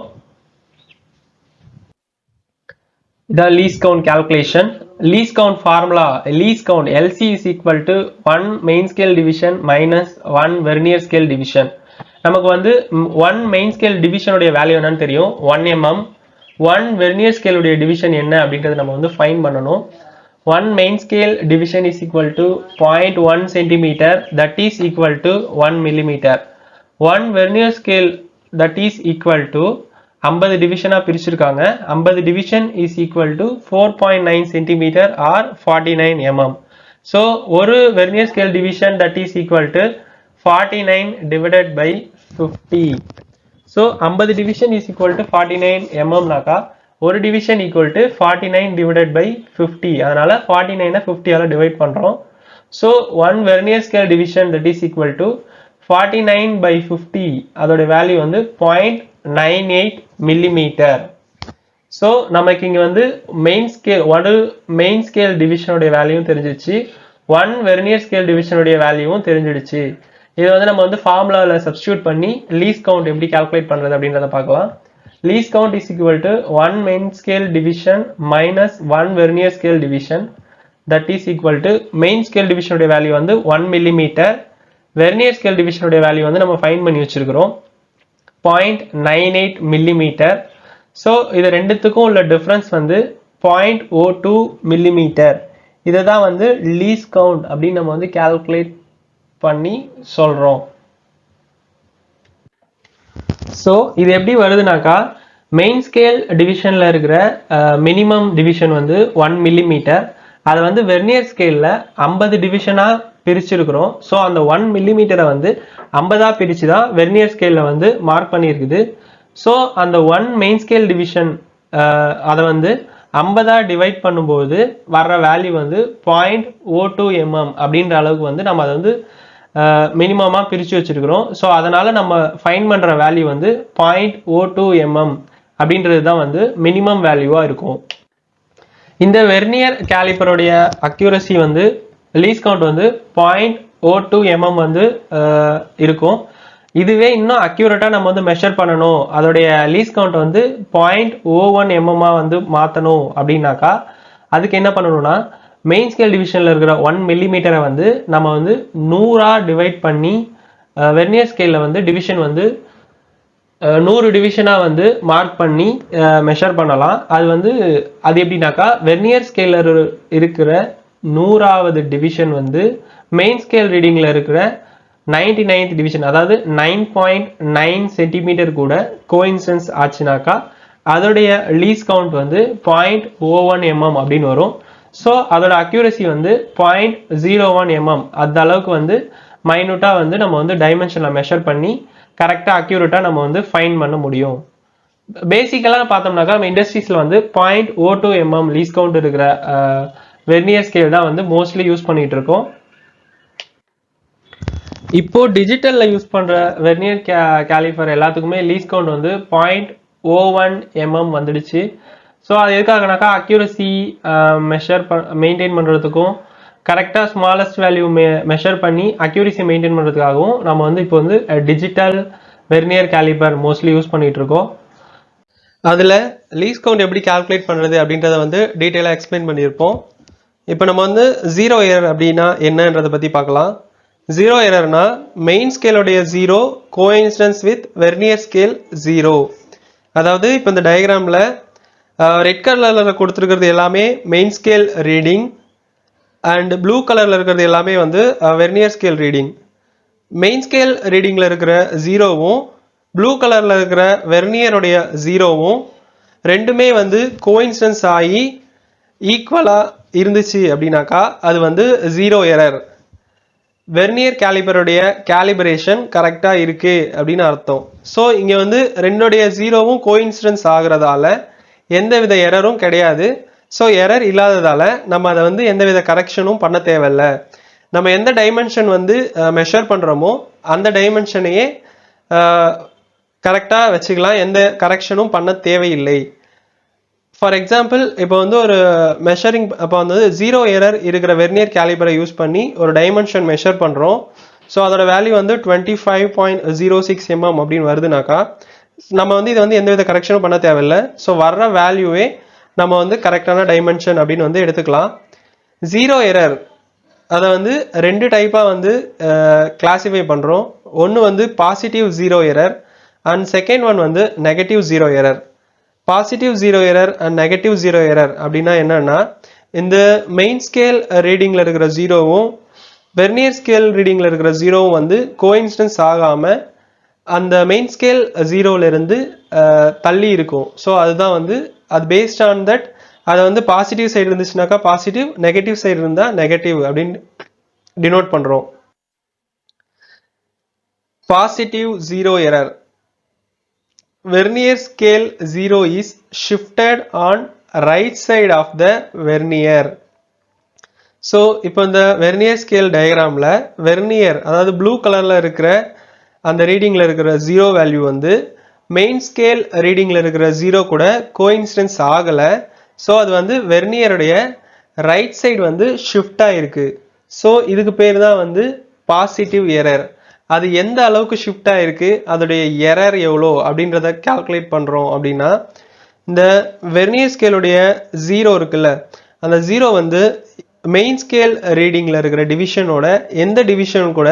The least count calculation. Least count formula, least count LC is equal to 1 main scale division minus 1 vernier scale division. நமக்கு வந்து 1 main scale division உடைய வேல்யூ என்னன்னு தெரியும், 1 mm. 1 vernier scale உடைய division என்ன அப்படிங்கறது நம்ம வந்து ஃபைண்ட் பண்ணனும். 1 main scale division is equal to 0.1 centimeter, that is equal to 1 millimeter. 1 vernier scale that is equal to 50 டிவிஷனா பிரிச்சிருக்காங்க. 50 division is equal to 4.9 centimetre or 49 mm. So ஒரு vernier scale division that is equal to 49 divided by 50. So 50 division is equal to 49 mmனாக்கா ஒரு division equal to 49 divided by 50. அதனால 49 50ஆல divide பண்றோம். So 1 vernier scale division that is equal to 49 by 50, அதோட value வந்து 0.98 millimetre. So நமக்கு இங்க வந்து மெயின் ஸ்கேல் டிவிஷனுடைய வேல்யூவும் தெரிஞ்சிடுச்சு, 1 வெர்னியர் ஸ்கேல் டிவிஷனுடைய வேல்யூவும் தெரிஞ்சிடுச்சு. இதை வந்து நம்ம வந்து ஃபார்முலால சப்ஸ்டியூட் பண்ணி லீஸ்ட் கவுண்ட் எப்படி கால்குலேட் பண்றது அப்படின்றத பார்க்கலாம். Least count is equal to 1 main scale division minus 1 vernier scale division that is equal to main scale டிவிஷனுடைய வேல்யூ வந்து 1 மில்லிமீட்டர், வெர்னியர் ஸ்கேல் டிவிஷனுடைய வேல்யூ வந்து நம்ம ஃபைண்ட் பண்ணி வச்சிருக்கிறோம் 0.98 மில்லிமீட்டர். ஸோ இது ரெண்டுத்துக்கும் உள்ள டிஃபரன்ஸ் வந்து 0.02 மில்லிமீட்டர். இதை தான் வந்து லீஸ்ட் கவுண்ட் அப்படின்னு நம்ம வந்து கால்குலேட் பண்ணி சொல்றோம். ஸோ இது எப்படி வருதுனாக்கா, மெயின் ஸ்கேல் டிவிஷன்ல இருக்கிற மினிமம் டிவிஷன் வந்து 1 மில்லிமீட்டர், அதை வந்து வெர்னியர் ஸ்கேலில் 50 டிவிஷனாக பிரிச்சிருக்கிறோம். ஸோ அந்த 1 மில்லிமீட்டரை வந்து 50ஆக பிரித்து தான் வெர்னியர் ஸ்கேலில் வந்து மார்க் பண்ணியிருக்குது. ஸோ அந்த 1 மெயின் ஸ்கேல் டிவிஷன் அதை வந்து 50ஆக டிவைட் பண்ணும்போது வர்ற வேல்யூ வந்து 0.02 mm அப்படின்ற அளவுக்கு வந்து நம்ம அதை வந்து மினிமமாக பிரித்து வச்சிருக்கிறோம். ஸோ அதனால் நம்ம ஃபைன் பண்ணுற வேல்யூ வந்து 0.02 mm அப்படின்றது தான் வந்து மினிமம் வேல்யூவாக இருக்கும். இந்த வெர்னியர் கேலிப்பருடைய அக்யூரசி வந்து லீஸ்ட் கவுண்ட் வந்து 0.02 mm வந்து இருக்கும். இதுவே இன்னும் அக்யூரேட்டாக நம்ம வந்து மெஷர் பண்ணணும், அதோடைய லீஸ்ட் கவுண்ட் வந்து 0.01 mm வந்து மாற்றணும் அப்படின்னாக்கா அதுக்கு என்ன பண்ணணும்னா மெயின் ஸ்கேல் டிவிஷனில் இருக்கிற 1 மில்லிமீட்டரை வந்து நம்ம வந்து 100ஆக டிவைட் பண்ணி வெர்னியர் ஸ்கேலில் வந்து டிவிஷன் வந்து 100 டிவிஷனாக வந்து மார்க் பண்ணி மெஷர் பண்ணலாம். அது எப்படின்னாக்கா வெர்னியர் ஸ்கேலில் இருக்கிற 100வது டிவிஷன் வந்து மெயின் ஸ்கேல் ரீடிங்கில் இருக்கிற 99th டிவிஷன், அதாவது 9.9 சென்டிமீட்டர் கூட கோஇன்சிடென்ஸ் ஆச்சுனாக்கா அதோடைய லீஸ்ட் கவுண்ட் வந்து 0.01 mm அப்படின்னு வரும். ஸோ அதோட அக்யூரசி வந்து 0.01 mm. அந்த அளவுக்கு வந்து மைனூட்டாக வந்து நம்ம வந்து டைமென்ஷனில் மெஷர் பண்ணி கரெக்டாக அக்யூரேட்டாக நம்ம வந்து ஃபைன் பண்ண முடியும். பேசிக்கலாக பார்த்தோம்னாக்கா நம்ம இண்டஸ்ட்ரீஸில் வந்து 0.02 mm லீஸ்ட் கவுண்ட் இருக்கிற வெர்னியர் ஸ்கேல் தான் வந்து மோஸ்ட்லி யூஸ் பண்ணிட்டு இருக்கோம். இப்போ டிஜிட்டலில் யூஸ் பண்ணுற வெர்னியர் கேலிஃபர் எல்லாத்துக்குமே லீஸ்ட் கவுண்ட் வந்து 0.01 mm வந்துடுச்சு. ஸோ அது எதுக்காகனாக்கா அக்யூரசி மெயின்டைன் பண்ணுறதுக்கும் கரெக்டாக ஸ்மாலஸ்ட் வேல்யூ மெஷர் பண்ணி அக்யூரசி மெயின்டைன் பண்ணுறதுக்காகவும் நம்ம வந்து இப்போ வந்து digital vernier calibre mostly use பண்ணிட்டு இருக்கோம். அதில் லீஸ்ட் கவுண்ட் எப்படி கால்குலேட் பண்ணுறது அப்படின்றத வந்து டீட்டெயிலாக எக்ஸ்பிளைன் பண்ணியிருப்போம். இப்போ நம்ம வந்து ஜீரோ எரர் அப்படின்னா என்னன்றதை பற்றி பார்க்கலாம். ஜீரோ எரர்னா மெயின் ஸ்கேலோடைய zero coincidence with vernier scale zero. அதாவது இப்போ இந்த டயக்ராமில் ரெட் கலரில் கொடுத்துருக்கிறது எல்லாமே main scale reading and blue கலரில் இருக்கிறது எல்லாமே வந்து vernier scale reading. Main scale ரீடிங்கில் இருக்கிற ஜீரோவும் ப்ளூ கலரில் இருக்கிற வெர்னியருடைய ஜீரோவும் ரெண்டுமே வந்து கோஇன்சிடென்ஸ் ஆகி ஈக்குவலாக இருந்துச்சு அப்படின்னாக்கா அது வந்து ஜீரோ எரர். வெர்னியர் கேலிபருடைய கேலிபரேஷன் கரெக்டாக இருக்குது அப்படின்னு அர்த்தம். ஸோ இங்கே வந்து ரெண்டுடைய ஜீரோவும் கோஇன்சிடென்ஸ் ஆகிறதால எந்தவித எரரும் கிடையாது. ஸோ எரர் இல்லாததால் நம்ம அதை வந்து எந்தவித கரெக்ஷனும் பண்ண தேவையில்லை. நம்ம எந்த டைமென்ஷன் வந்து மெஷர் பண்ணுறோமோ அந்த டைமென்ஷனையே கரெக்டாக வச்சுக்கலாம், எந்த கரெக்ஷனும் பண்ண தேவையில்லை. ஃபார் எக்ஸாம்பிள் இப்போ வந்து ஒரு மெஷரிங் அப்போ வந்து ஜீரோ எரர் இருக்கிற வெர்னியர் கேலிபரை யூஸ் பண்ணி ஒரு டைமென்ஷன் மெஷர் பண்ணுறோம். ஸோ அதோட வேல்யூ வந்து 25.06 mm அப்படின்னு வருதுனாக்கா நம்ம வந்து இதை வந்து எந்தவித கரெக்ஷனும் பண்ண தேவையில்லை. ஸோ வர்ற வேல்யூவே நம்ம வந்து கரெக்டான டைமென்ஷன் அப்படின்னு வந்து எடுத்துக்கலாம். ஜீரோ எரர் அதை வந்து ரெண்டு டைப்பாக வந்து கிளாசிஃபை பண்ணுறோம். ஒன்று வந்து positive zero error and second one வந்து negative zero error. Positive zero error and negative zero error அப்படின்னா என்னன்னா இந்த மெயின் ஸ்கேல் ரீடிங்கில் இருக்கிற ஜீரோவும் வெர்னியர் ஸ்கேல் ரீடிங்கில் இருக்கிற ஜீரோவும் வந்து கோஇன்சிடென்ஸ் ஆகாமல் அந்த மெயின் ஸ்கேல் ஜீரோவிலேருந்து தள்ளி இருக்கும். ஸோ அதுதான் வந்து அது பேஸ்ட் ஆன் தட் அதை வந்து பாசிட்டிவ் சைடு இருந்துச்சுனாக்கா பாசிட்டிவ், நெகட்டிவ் சைடு இருந்தால் நெகட்டிவ் அப்படின்னு டினோட் பண்ணுறோம். Positive zero error. Vernier scale 0 is shifted on right side of the vernier. So இப்போ இந்த வெர்னியர் ஸ்கேல் டயக்ராமில் வெர்னியர் அதாவது ப்ளூ கலரில் இருக்கிற அந்த ரீடிங்கில் இருக்கிற ஜீரோ வேல்யூ வந்து மெயின் ஸ்கேல் ரீடிங்கில் இருக்கிற ஜீரோ கூட கோஇன்சிடென்ஸ் ஆகலை. ஸோ அது வந்து வெர்னியருடைய ரைட் சைடு வந்து ஷிஃப்டாக இருக்குது. ஸோ இதுக்கு பேர் தான் வந்து பாசிட்டிவ் எரர். அது எந்த அளவுக்கு ஷிஃப்ட் ஆகிருக்கு, அதோடைய எரர் எவ்வளோ அப்படின்றத கால்குலேட் பண்ணுறோம் அப்படின்னா இந்த வெர்னியர் ஸ்கேலுடைய ஜீரோ இருக்குல்ல, அந்த ஜீரோ வந்து மெயின் ஸ்கேல் ரீடிங்கில் இருக்கிற டிவிஷனோட எந்த டிவிஷன் கூட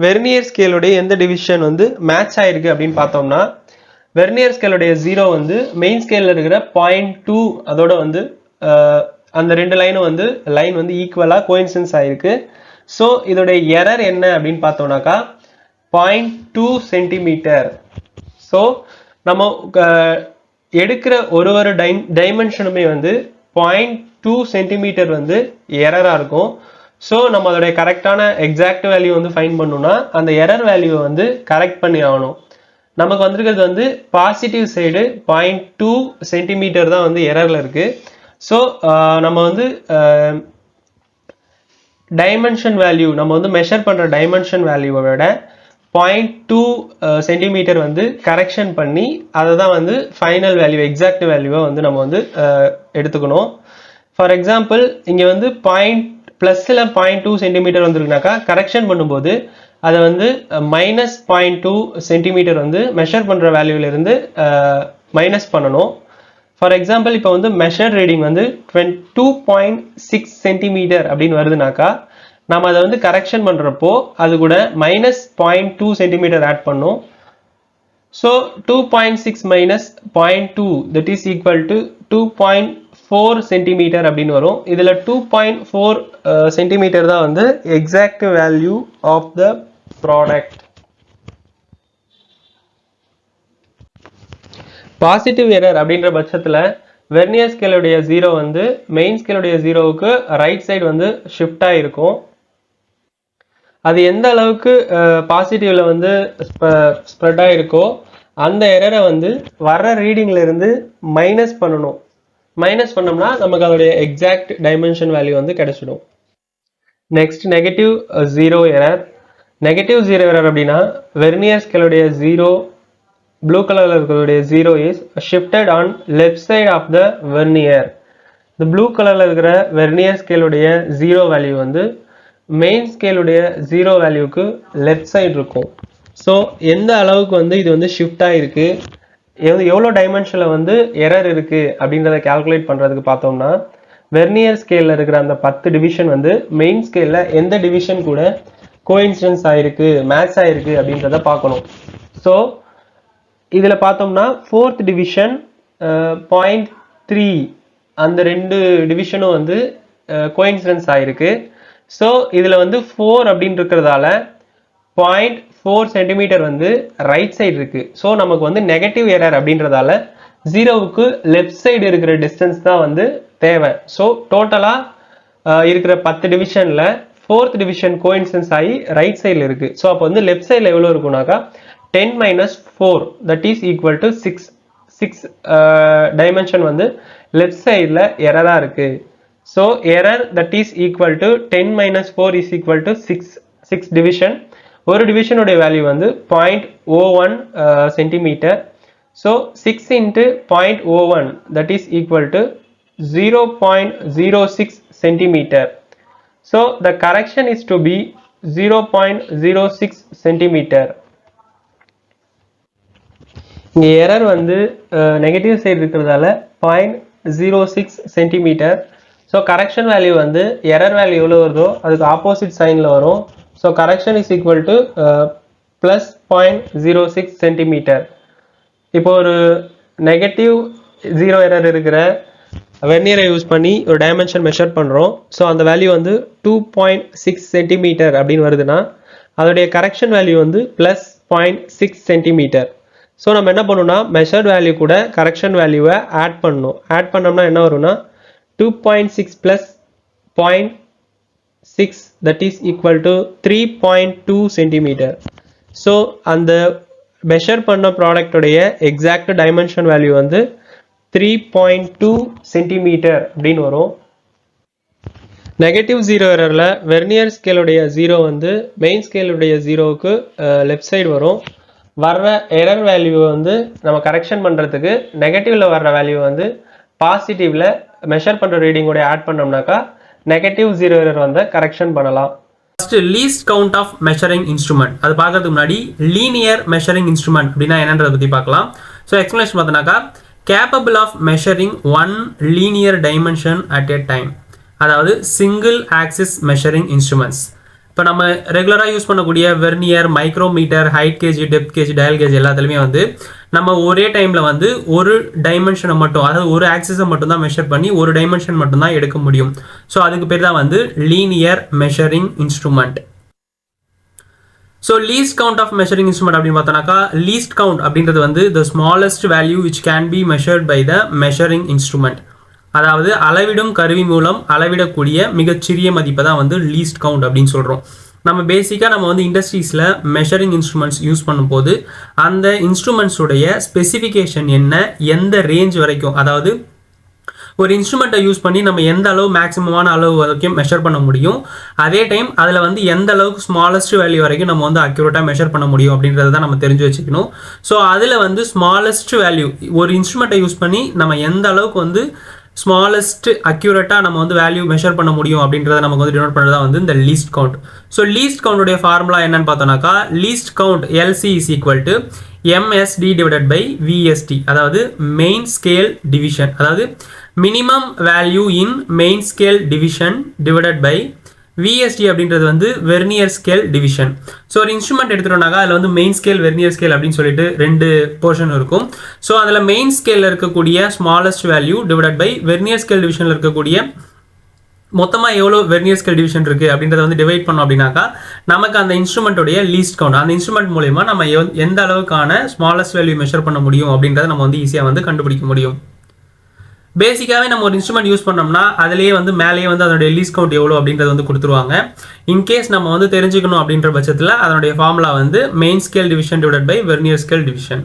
வெர்னியர் ஸ்கேலுடைய எந்த டிவிஷன் வந்து மேட்ச் ஆகிருக்கு அப்படின்னு பார்த்தோம்னா வெர்னியர் ஸ்கேலுடைய ஜீரோ வந்து மெயின் ஸ்கேலில் இருக்கிற 0.2 அதோட வந்து அந்த ரெண்டு லைனும் வந்து லைன் வந்து ஈக்குவலாக கோஇன்சிடென்ஸ் ஆகிருக்கு. ஸோ இதோடைய எரர் என்ன அப்படின்னு பார்த்தோம்னாக்கா 0.2 சென்டிமீட்டர். ஸோ நம்ம எடுக்கிற ஒரு டைமென்ஷனுமே வந்து 2 சென்டிமீட்டர் வந்து எரராக இருக்கும். ஸோ நம்ம அதோடைய கரெக்டான எக்ஸாக்ட் வேல்யூ வந்து ஃபைண்ட் பண்ணணும்னா அந்த எரர் வேல்யூவை வந்து கரெக்ட் பண்ணி ஆகணும். நமக்கு வந்திருக்கிறது வந்து பாசிட்டிவ் சைடு 0.2 சென்டிமீட்டர் தான் வந்து எரரில் இருக்குது. ஸோ நம்ம வந்து டைமென்ஷன் வேல்யூ நம்ம வந்து மெஷர் பண்ணுற டைமென்ஷன் வேல்யூவை விட 0.2 சென்டிமீட்டர் வந்து கரெக்ஷன் பண்ணி அதை தான் வந்து ஃபைனல் வேல்யூ எக்ஸாக்ட் வேல்யூவை வந்து நம்ம வந்து எடுத்துக்கணும். ஃபார் எக்ஸாம்பிள் இங்கே வந்து +ல் 0.2 சென்டிமீட்டர் வந்துருக்குனாக்கா கரெக்ஷன் பண்ணும்போது அதை வந்து -0.2 சென்டிமீட்டர் வந்து மெஷர் பண்ணுற வேல்யூவிலிருந்து மைனஸ் பண்ணணும். ஃபார் எக்ஸாம்பிள் இப்போ வந்து மெஷர் ரீடிங் வந்து 2.6 சென்டிமீட்டர் அப்படின்னு வருதுனாக்கா நம்ம அதை வந்து கரெக்ஷன் பண்ணுறப்போ அது கூட -0.2 சென்டிமீட்டர் ஆட் பண்ணோம். So 2.6 minus 0.2 that is equal to 2.4 centimetre அப்படின்னு வரும். இதில் 2.4 சென்டிமீட்டர் தான் வந்து exact value of the product. Positive error அப்படின்ற பட்சத்தில் வெர்னியர் ஸ்கேலுடைய 0 வந்து மெயின் ஸ்கேலுடைய 0வுக்கு ரைட் சைடு வந்து ஷிஃப்ட் ஆகிருக்கும். அது எந்த அளவுக்கு பாசிட்டிவ்ல வந்து ஸ்ப்ரெட் ஆகிருக்கோ அந்த எரரை வந்து வர்ற ரீடிங்ல இருந்து மைனஸ் பண்ணணும். மைனஸ் பண்ணோம்னா நமக்கு அதோடைய எக்ஸாக்ட் டைமென்ஷன் வேல்யூ வந்து கிடைச்சிடும். Next negative 0 error. Negative 0 error அப்படின்னா வெர்னியர் ஸ்கேலுடைய 0 ப்ளூ கலர்ல இருக்கிறதுடைய 0 is shifted on left side of the vernier. இந்த ப்ளூ கலர்ல இருக்கிற வெர்னியர் ஸ்கேலுடைய 0 வேல்யூ வந்து மெயின் ஸ்கேலுடைய 0 வேல்யூக்கு லெஃப்ட் சைடு இருக்கும். ஸோ எந்த அளவுக்கு வந்து இது வந்து ஷிஃப்ட் ஆகிருக்கு, எவ்வளோ டைமென்ஷனில் வந்து எரர் இருக்குது அப்படின்றத கால்குலேட் பண்ணுறதுக்கு பார்த்தோம்னா வெர்னியர் ஸ்கேலில் இருக்கிற அந்த 10 டிவிஷன் வந்து மெயின் ஸ்கேலில் எந்த டிவிஷன் கூட கோஇன்சிடென்ஸ் ஆகிருக்கு மேட்ச் ஆகிருக்கு அப்படின்றத பார்க்கணும். ஸோ இதில் பார்த்தோம்னா 4th டிவிஷன் 0.3 அந்த 2 டிவிஷனும் வந்து கோஇன்சிடென்ஸ் ஆகிருக்கு. ஸோ இதில் வந்து 4 அப்படின்னு இருக்கிறதால 0.4 சென்டிமீட்டர் வந்து ரைட் சைடு இருக்குது. ஸோ நமக்கு வந்து நெகட்டிவ் எரர் அப்படின்றதால 0வுக்கு லெஃப்ட் சைடு இருக்கிற டிஸ்டன்ஸ் தான் வந்து தேவை. ஸோ டோட்டலாக இருக்கிற 10 டிவிஷனில் 4th டிவிஷன் கோஇன்சிடென்ஸ் ஆகி ரைட் சைடில் இருக்குது. ஸோ அப்போ வந்து லெஃப்ட் சைடில் எவ்வளோ இருக்குனாக்கா 10 minus 4 that is equal to 6 dimension வந்து லெஃப்ட் சைடில் எரராக இருக்குது. So error that is equal to 10 minus 4 is equal to 6 division. ஒரு டிவிஷனுடைய வேல்யூ வந்து 0.01 centimetre. So 6 into 0.01 that is equal to 0.06 centimeter. So the correction is to be 0.06 centimeter. இங்கே error வந்து negative side இருக்கிறதால 0.06 centimetre. So correction value வந்து error value எவ்வளோ வருதோ அதுக்கு opposite சைனில் வரும். So correction is equal to +0.06 centimetre. இப்போ ஒரு நெகட்டிவ் 0 எரர் இருக்கிற வெர்னியரை யூஸ் பண்ணி ஒரு டைமென்ஷன் மெஷர் பண்ணுறோம். ஸோ அந்த வேல்யூ வந்து 2.6 சென்டிமீட்டர் அப்படின்னு வருதுன்னா அதோடைய கரெக்ஷன் வேல்யூ வந்து +0.6 சென்டிமீட்டர். ஸோ நம்ம என்ன பண்ணணும்னா மெஷர்ட் வேல்யூ கூட கரெக்ஷன் வேல்யூவை ஆட் பண்ணணும். ஆட் பண்ணோம்னா என்ன வரும்னா 2.6 plus 0.6 that is equal to 3.2 centimeter. So அந்த மெஷர் பண்ண ப்ராடக்டோடைய எக்ஸாக்ட் டைமென்ஷன் வேல்யூ வந்து 3.2 சென்டிமீட்டர் அப்படின்னு வரும். நெகட்டிவ் 0 எரரில் வெர்னியர் ஸ்கேலுடைய 0 வந்து மெயின் ஸ்கேலுடைய 0வுக்கு லெஃப்ட் சைடு வரும். வர்ற எரர் வேல்யூ வந்து நம்ம கரெக்ஷன் பண்ணுறதுக்கு நெகட்டிவில் வர்ற வேல்யூ வந்து பாசிட்டிவில் மெஷர் பண்ணுற ரீடிங்கோட ஆட் பண்ணோம்னாக்கா நெகட்டிவ் 0 எரர் வந்து கரெக்ஷன் பண்ணலாம். First least count of measuring instrument அது பார்க்கறதுக்கு முன்னாடி லீனியர் மெஷரிங் இன்ஸ்ட்ருமெண்ட் அப்படின்னா என்னன்றதை பற்றி பார்க்கலாம். ஸோ எக்ஸ்பிளேஷன் பார்த்தோன்னாக்கா capable of measuring 1 linear dimension at a time, அதாவது சிங்கிள் ஆக்சிஸ் மெஷரிங் இன்ஸ்ட்ருமெண்ட்ஸ். இப்போ நம்ம ரெகுலராக யூஸ் பண்ணக்கூடிய vernier, micrometer, height gauge, depth gauge, dial gauge எல்லாத்துலேயுமே வந்து நம்ம ஒரே டைமில் வந்து ஒரு டைமென்ஷனை மட்டும், அதாவது ஒரு ஆக்சிஸை மட்டும் தான் மெஷர் பண்ணி ஒரு டைமென்ஷன் மட்டும் தான் எடுக்க முடியும். ஸோ அதுக்கு பேர் தான் வந்து linear measuring instrument. So least count of measuring instrument அப்படின்னு பார்த்தோன்னாக்கா லீஸ்ட் கவுண்ட் அப்படின்றது வந்து the smallest value which can be measured by the measuring instrument. அதாவது அளவிடும் கருவி மூலம் அளவிடக்கூடிய மிகச்சிறிய மதிப்பை தான் வந்து லீஸ்ட் கவுண்ட் அப்படின்னு சொல்கிறோம். நம்ம பேசிக்காக நம்ம வந்து இண்டஸ்ட்ரீஸில் மெஷரிங் இன்ஸ்ட்ருமெண்ட்ஸ் யூஸ் பண்ணும்போது அந்த இன்ஸ்ட்ருமெண்ட்ஸுடைய ஸ்பெசிஃபிகேஷன் என்ன, எந்த ரேஞ்ச் வரைக்கும், அதாவது ஒரு இன்ஸ்ட்ருமெண்ட்டை யூஸ் பண்ணி நம்ம எந்த அளவு மேக்ஸிமமான அளவு வரைக்கும் மெஷர் பண்ண முடியும், அதே டைம் அதில் வந்து எந்த அளவுக்கு ஸ்மாலஸ்ட் வேல்யூ வரைக்கும் நம்ம வந்து அக்யூரேட்டாக மெஷர் பண்ண முடியும் அப்படின்றத தான் நம்ம தெரிஞ்சு வச்சுக்கணும். ஸோ அதில் வந்து ஸ்மாலஸ்ட் வேல்யூ ஒரு இன்ஸ்ட்ருமெண்ட்டை யூஸ் பண்ணி நம்ம எந்த அளவுக்கு வந்து ஸ்மாலஸ்ட் அக்யூரேட்டாக நம்ம வந்து வேல்யூ மெஷர் பண்ண முடியும் அப்படின்றத நமக்கு வந்து டினோட் பண்ணுறதா வந்து இந்த லீஸ்ட் கவுண்ட். ஸோ லீஸ்ட் கவுண்டுடைய ஃபார்முலா என்னன்னு பார்த்தோம்னாக்கா least count LC is equal to MSD divided by VST, அதாவது மெயின் ஸ்கேல் டிவிஷன், அதாவது minimum value in main scale division divided by VST அப்படின்றது வந்து வெர்னியர் ஸ்கேல் டிவிஷன். ஸோ ஒரு instrument எடுத்துட்டோம்னாக்கா அதில் வந்து மெயின் ஸ்கேல் வெர்னியர் ஸ்கேல் அப்படின்னு சொல்லிட்டு 2 போர்ஷன் இருக்கும். ஸோ அதில் மெயின் ஸ்கேலில் இருக்கக்கூடிய smallest value divided by vernier scale டிவிஷனில் இருக்கக்கூடிய மொத்தமாக எவ்வளோ வெர்னியர் ஸ்கேல் டிவிஷன் இருக்குது அப்படின்றத வந்து டிவைட் பண்ணோம் அப்படின்னாக்கா நமக்கு அந்த இன்ஸ்ட்ருமெண்ட்டுடைய லீஸ்ட் கவுண்ட், அந்த இன்ஸ்ட்ருமெண்ட் மூலமா நம்ம எந்த அளவுக்கான ஸ்மாலஸ்ட் வேல்யூ மெஷர் பண்ண முடியும் அப்படின்றத நம்ம வந்து ஈஸியாக வந்து கண்டுபிடிக்க முடியும். பேசிக்காகவே நம்ம ஒரு இன்ஸ்ட்ருமெண்ட் யூஸ் பண்ணோம்னா அதிலேயே வந்து மேலேயே வந்து அதனுடைய லீஸ்ட் கவுண்ட் எவ்வளோ அப்படின்றது வந்து கொடுத்துருவாங்க. இன்கேஸ் நம்ம வந்து தெரிஞ்சுக்கணும் அப்படின்ற பட்சத்தில் அதனுடைய ஃபார்முலா வந்து main scale division divided by vernier scale division.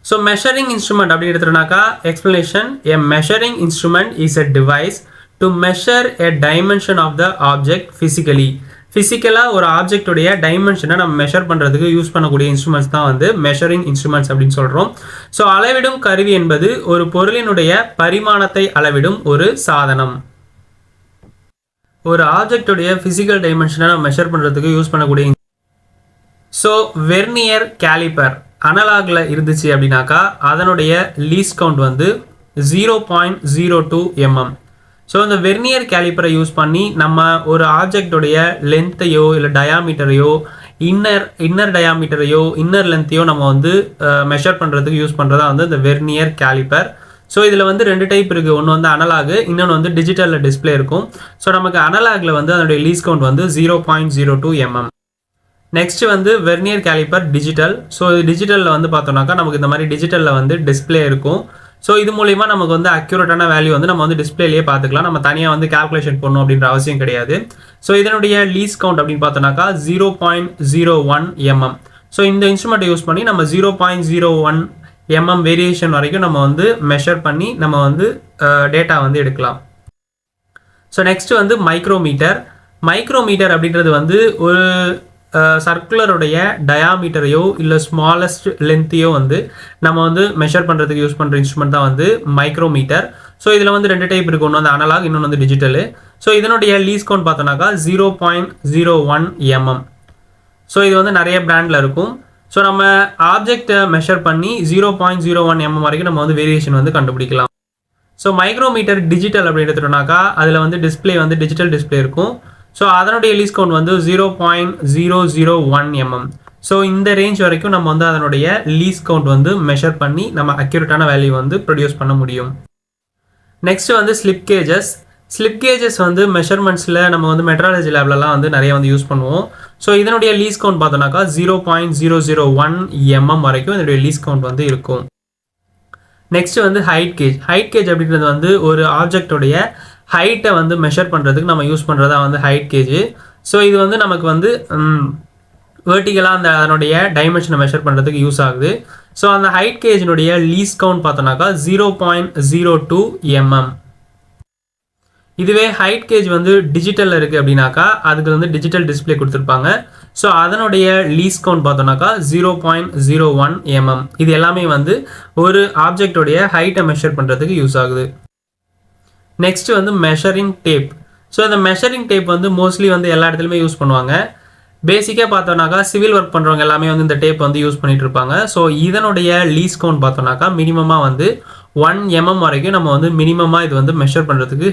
So measuring instrument அப்படின்னு எடுத்துட்டோம்னாக்கா explanation, a measuring instrument is a device to measure a dimension of the object physically. ஃபிசிக்கலாக ஒரு ஆப்ஜெக்டுடைய டைமென்ஷனை நம்ம மெஷர் பண்ணுறதுக்கு யூஸ் பண்ணக்கூடிய இன்ஸ்ட்ருமெண்ட்ஸ் தான் வந்து மெஷரிங் இன்ஸ்ட்ருமெண்ட்ஸ் அப்படின்னு சொல்கிறோம். ஸோ அளவிடும் கருவி என்பது ஒரு பொருளினுடைய பரிமாணத்தை அளவிடும் ஒரு சாதனம். ஒரு ஆப்ஜெக்டுடைய ஃபிசிக்கல் டைமென்ஷனை நம்ம மெஷர் பண்ணுறதுக்கு யூஸ் பண்ணக்கூடிய ஸோ வெர்னியர் கேலிப்பர் அனலாகில் இருந்துச்சு அப்படின்னாக்கா அதனுடைய லீஸ்ட் கவுண்ட் வந்து 0.02 mm. ஸோ இந்த வெர்னியர் கேலிப்பரை யூஸ் பண்ணி நம்ம ஒரு ஆப்ஜெக்டோடைய லென்த்தையோ இல்லை டயாமீட்டரையோ இன்னர் டயாமீட்டரையோ இன்னர் லென்த்தையோ நம்ம வந்து மெஷர் பண்ணுறதுக்கு யூஸ் பண்ணுறதா வந்து இந்த வெர்னியர் கேலிப்பர். ஸோ இதில் வந்து 2 டைப் இருக்குது. ஒன்று வந்து அனலாகு, இன்னொன்று வந்து டிஜிட்டலில் டிஸ்பிளே இருக்கும். ஸோ நமக்கு அனலாகில் வந்து அதனுடைய லீஸ்ட் கவுண்ட் வந்து 0.02 mm. நெக்ஸ்ட் வந்து வெர்னியர் கேலிப்பர் டிஜிட்டல். ஸோ இது டிஜிட்டலில் வந்து பார்த்தோம்னாக்கா நமக்கு இந்த மாதிரி டிஜிட்டலில் வந்து டிஸ்பிளே இருக்கும். ஸோ இது மூலிமா நமக்கு வந்து அக்யூரேட்டான வேல்யூ வந்து நம்ம வந்து டிஸ்பிளேலேயே பார்த்துக்கலாம். நம்ம தனியாக வந்து கால்குலேஷன் பண்ணணும் அப்படின்ற அவசியம் கிடையாது. ஸோ இதனுடைய லீஸ்ட் கவுண்ட் அப்படின்னு பார்த்தோம்னாக்கா 0.01 mm. ஸோ இந்த இன்ஸ்ட்ருமெண்ட்டை யூஸ் பண்ணி நம்ம 0.01 mm வேரியேஷன் வரைக்கும் நம்ம வந்து மெஷர் பண்ணி நம்ம வந்து டேட்டா வந்து எடுக்கலாம். ஸோ நெக்ஸ்ட் வந்து மைக்ரோமீட்டர். மைக்ரோமீட்டர் அப்படின்றது வந்து ஒரு சர்க்குலருடைய டயாமீட்டரையோ இல்லை ஸ்மாலஸ்ட் லென்த்தையோ வந்து நம்ம வந்து மெஷர் பண்ணுறதுக்கு யூஸ் பண்ணுற இன்ஸ்ட்ருமெண்ட் தான் வந்து மைக்ரோமீட்டர். ஸோ இதில் வந்து 2 டைப் இருக்குது. ஒன்று வந்து அனலாக், இன்னொன்று வந்து டிஜிட்டலு. ஸோ இதனுடைய லீஸ்ட் கவுண்ட் பார்த்தோம்னாக்கா 0.01 mm. ஸோ இது வந்து நிறைய பிராண்டில் இருக்கும். ஸோ நம்ம ஆப்ஜெக்டை மெஷர் பண்ணி 0.01 mm வரைக்கும் நம்ம வந்து வேரியேஷன் வந்து கண்டுபிடிக்கலாம். ஸோ மைக்ரோமீட்டர் டிஜிட்டல் அப்படின்னு எடுத்துட்டோம்னாக்கா அதில் வந்து டிஸ்பிளே வந்து டிஜிட்டல் டிஸ்பிளே இருக்கும். ஸோ அதனுடைய லீஸ்ட் கவுண்ட் வந்து 0.001 mm. ஸோ இந்த ரேஞ்ச் வரைக்கும் நம்ம வந்து அதனுடைய லீஸ்ட் கவுண்ட் வந்து மெஷர் பண்ணி நம்ம அக்யூரேட்டான வேல்யூ வந்து ப்ரொடியூஸ் பண்ண முடியும். நெக்ஸ்ட் வந்து ஸ்லிப் கேஜஸ். ஸ்லிப் கேஜஸ் வந்து மெஷர்மெண்ட்ஸில் நம்ம வந்து மெட்ராலஜி லேப்லலாம் வந்து நிறைய வந்து யூஸ் பண்ணுவோம். ஸோ இதனுடைய லீஸ்ட் கவுண்ட் பார்த்தோம்னாக்கா 0.001 mm வரைக்கும் இதனுடைய லீஸ்ட் கவுண்ட் வந்து இருக்கும். நெக்ஸ்ட் வந்து ஹைட் கேஜ். ஹைட் கேஜ் அப்படின்றது வந்து ஒரு ஆப்ஜெக்டோடைய ஹைட்டை வந்து மெஷர் பண்ணுறதுக்கு நம்ம யூஸ் பண்ணுறதா வந்து ஹைட் கேஜ். ஸோ இது வந்து நமக்கு வந்து வெர்டிகலாக அந்த அதனுடைய டைமென்ஷனை மெஷர் பண்ணுறதுக்கு யூஸ் ஆகுது. ஸோ அந்த ஹைட் கேஜினுடைய லீஸ்ட் கவுண்ட் பார்த்தோம்னாக்கா 0.02 mm. இதுவே ஹைட் கேஜ் வந்து டிஜிட்டலில் இருக்குது அப்படின்னாக்கா அதுக்கு வந்து டிஜிட்டல் டிஸ்பிளே கொடுத்துருப்பாங்க. ஸோ அதனுடைய லீஸ்ட் கவுண்ட் பார்த்தோம்னாக்கா 0.01 mm. இது எல்லாமே வந்து ஒரு ஆப்ஜெக்டோடைய ஹைட்டை மெஷர் பண்ணுறதுக்கு யூஸ் ஆகுது. நெக்ஸ்ட் வந்து மெஷரிங் டேப். ஸோ இந்த மெஷரிங் டேப் வந்து மோஸ்ட்லி வந்து எல்லா இடத்துலையுமே யூஸ் பண்ணுவாங்க. பேசிக்காக பார்த்தோம்னாக்கா சிவில் ஒர்க் பண்ணுறவங்க எல்லாமே வந்து இந்த டேப் வந்து யூஸ் பண்ணிட்டு இருப்பாங்க. ஸோ இதனுடைய லீஸ்ட் கவுண்ட் பார்த்தோம்னாக்கா மினிமமாக வந்து 1 mm வரைக்கும் நம்ம வந்து மினிமமாக இது வந்து மெஷர் பண்ணுறதுக்கு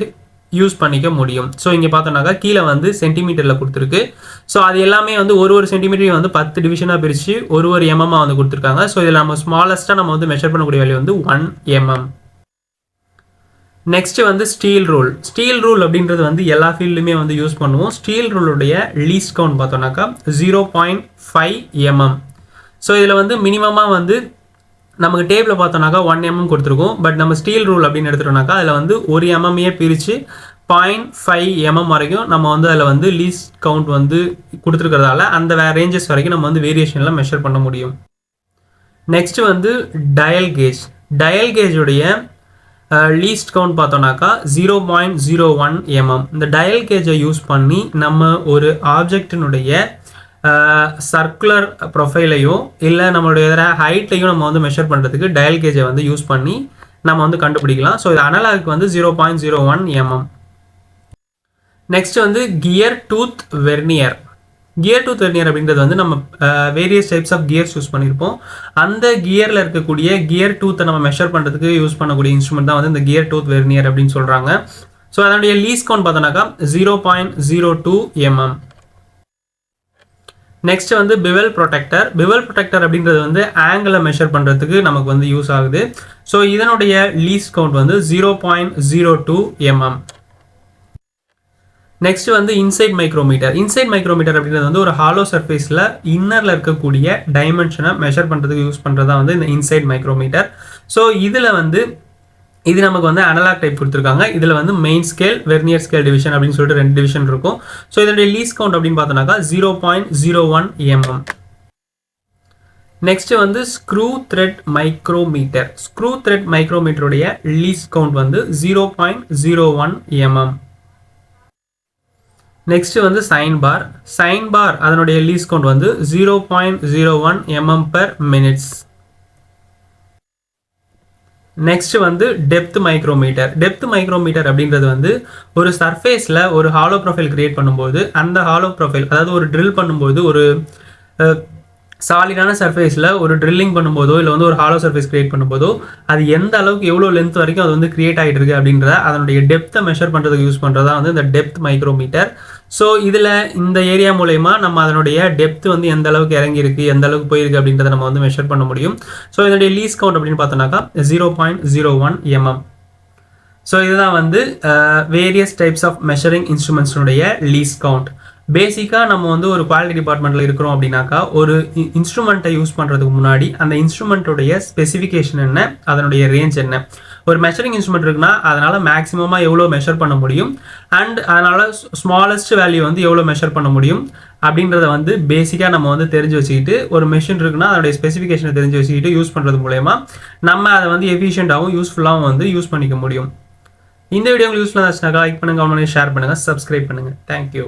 யூஸ் பண்ணிக்க முடியும். ஸோ இங்கே பார்த்தோம்னாக்கா கீழே வந்து சென்டிமீட்டரில் கொடுத்துருக்கு. ஸோ அது எல்லாமே வந்து ஒரு சென்டிமீட்டரையும் வந்து 10 டிவிஷனாக பிரித்து ஒரு mm வந்து கொடுத்துருக்காங்க. ஸோ இதில் நம்ம ஸ்மாலஸ்ட்டாக நம்ம வந்து மெஷர் பண்ணக்கூடிய வேல்யூ வந்து 1 mm. நெக்ஸ்ட் வந்து ஸ்டீல் ரூல். ஸ்டீல் ரூல் அப்படின்றது வந்து எல்லா ஃபீல்டுமே வந்து யூஸ் பண்ணுவோம். ஸ்டீல் ரூலுடைய லீஸ்ட் கவுண்ட் பார்த்தோம்னாக்கா 0.5 mm. ஸோ இதில் வந்து மினிமமாக வந்து நமக்கு டேபிளில் பார்த்தோம்னாக்கா 1 mm கொடுத்துருக்கும். பட் நம்ம ஸ்டீல் ரூல் அப்படின்னு எடுத்துட்டோம்னாக்கா அதில் வந்து 1 mm பிரித்து 0.5 mm வரைக்கும் நம்ம வந்து அதில் வந்து லீஸ்ட் கவுண்ட் வந்து கொடுத்துருக்கிறதால அந்த ரேஞ்சஸ் வரைக்கும் நம்ம வந்து வேரியேஷனில் மெஷர் பண்ண முடியும். நெக்ஸ்ட் வந்து டயல் கேஜ். டயல் கேஜுடைய லீஸ்ட் கவுண்ட் பார்த்தோம்னாக்கா 0.01 mm. இந்த டயல் கேஜை யூஸ் பண்ணி நம்ம ஒரு ஆப்ஜெக்டினுடைய சர்க்குலர் ப்ரொஃபைலையோ இல்லை நம்மளுடைய ஹைட்லையும் நம்ம வந்து மெஷர் பண்ணுறதுக்கு டயல் கேஜை வந்து யூஸ் பண்ணி நம்ம வந்து கண்டுபிடிக்கலாம். ஸோ இது அனலாக் வந்து 0.01 mm. நெக்ஸ்ட் வந்து gear tooth vernier. Gear tooth vernier அப்படின்றது வந்து நம்ம various types of gears use பண்ணியிருப்போம். அந்த கியரில் இருக்கக்கூடிய கியர் டூத்தை நம்ம மெஷர் பண்ணுறதுக்கு யூஸ் பண்ணக்கூடிய இன்ஸ்ட்ருமெண்ட் தான் வந்து இந்த கியர் டூத் வெர்னியர் அப்படின்னு சொல்கிறாங்க. ஸோ அதனுடைய லீஸ்ட் கவுண்ட் பார்த்தோன்னாக்கா 0.02 mm. நெக்ஸ்ட் வந்து பிவெல் ப்ரொடெக்டர். பிவெல் ப்ரொடெக்டர் அப்படின்றது வந்து ஆங்கிளை மெஷர் பண்ணுறதுக்கு நமக்கு வந்து யூஸ் ஆகுது. ஸோ இதனுடைய லீஸ்ட் கவுண்ட் வந்து 0.02 mm. நெக்ஸ்ட் வந்து இன்சைட் மைக்ரோமீட்டர். இன்சைட் மைக்ரோமீட்டர் அப்படின்றது வந்து ஒரு ஹாலோ சர்ஃபேஸில் இன்னரில் இருக்கக்கூடிய டைமென்ஷனை மெஷர் பண்ணுறதுக்கு யூஸ் பண்ணுறதா வந்து இந்த இன்சைட் மைக்ரோமீட்டர். ஸோ இதில் வந்து இது நமக்கு வந்து அனலாக் டைப் கொடுத்துருக்காங்க. இதில் வந்து main scale, vernier scale division அப்படின்னு சொல்லிட்டு 2 டிவிஷன் இருக்கும். ஸோ இதனுடைய லீஸ்ட் கவுண்ட் அப்படின்னு பார்த்தோம்னாக்கா 0.01 mm. நெக்ஸ்ட் வந்து screw thread micrometer. Screw thread மைக்ரோமீட்டருடைய லீஸ்ட் கவுண்ட் வந்து 0.01 mm. நெக்ஸ்ட் வந்து சைன் பார். சைன் பார் அதனுடைய லீஸ்ட் கவுண்ட் வந்து 0.01 mm per minutes. நெக்ஸ்ட் வந்து டெப்த் மைக்ரோமீட்டர். டெப்த் மைக்ரோமீட்டர் அப்படின்றது வந்து ஒரு சர்ஃபேஸில் ஒரு ஹாலோ ப்ரொஃபைல் கிரியேட் பண்ணும்போது அந்த ஹாலோ ப்ரொஃபைல், அதாவது ஒரு ட்ரில் பண்ணும்போது ஒரு சாலிடான சர்ஃபேஸில் ஒரு ட்ரில்லிங் பண்ணும்போதோ இல்லை வந்து ஒரு ஹாலோ சர்ஃபேஸ் கிரியேட் பண்ணும்போதோ அது எந்த அளவுக்கு எவ்வளோ லென்த் வரைக்கும் அது வந்து கிரியேட் ஆகிட்டு இருக்கு அப்படின்றத அதனுடைய டெப்த்தை மெஷர் பண்ணுறதுக்கு யூஸ் பண்ணுறதா வந்து இந்த டெப்த் மைக்ரோமீட்டர். ஸோ இதில் இந்த ஏரியா மூலயமா நம்ம அதனுடைய டெப்த் வந்து எந்த அளவுக்கு இறங்கியிருக்கு, எந்த அளவுக்கு போயிருக்கு அப்படின்றத நம்ம வந்து மெஷர் பண்ண முடியும். ஸோ இதனுடைய லீஸ்ட் கவுண்ட் அப்படின்னு பார்த்தோம்னாக்கா 0.01 mm. ஸோ இதுதான் வந்து வேரியஸ் டைப்ஸ் ஆஃப் மெஷரிங் இன்ஸ்ட்ருமெண்ட்ஸுடைய லீஸ்ட் கவுண்ட். பேசிக்காக நம்ம வந்து ஒரு குவாலிட்டி டிபார்ட்மெண்ட்டில் இருக்கிறோம் அப்படின்னாக்கா ஒரு இன்ஸ்ட்ருமெண்ட்டை யூஸ் பண்ணுறதுக்கு முன்னாடி அந்த இன்ஸ்ட்ருமெண்ட்டுடைய ஸ்பெசிஃபிகேஷன் என்ன, அதனுடைய ரேஞ்ச் என்ன, ஒரு மெஷரிங் இன்ஸ்ட்ருமெண்ட் இருக்குன்னா அதனால் மேக்ஸிமமாக எவ்வளோ மெஷர் பண்ண முடியும் அண்ட் அதனால் ஸ்மாலஸ்ட் வேல்யூ வந்து எவ்வளோ மெஷர் பண்ண முடியும் அப்படின்றத வந்து பேசிக்காக நம்ம வந்து தெரிஞ்சு வச்சுக்கிட்டு ஒரு மெஷின் இருக்குன்னா அதனுடைய ஸ்பெசிஃபிகேஷனை தெரிஞ்சு வச்சுக்கிட்டு யூஸ் பண்ணுறது மூலயமா நம்ம அதை வந்து எஃபிஷியண்ட்டாகவும் யூஸ்ஃபுல்லாகவும் வந்து யூஸ் பண்ணிக்க முடியும். இந்த வீடியோ உங்களுக்கு யூஸ்ஃபுல்லாக இருந்துச்சுனாக்கா லைக் பண்ணுங்கள், கமெண்ட் பண்ணுங்கள், ஷேர் பண்ணுங்கள், சப்ஸ்கிரைப் பண்ணுங்கள். தேங்க்யூ.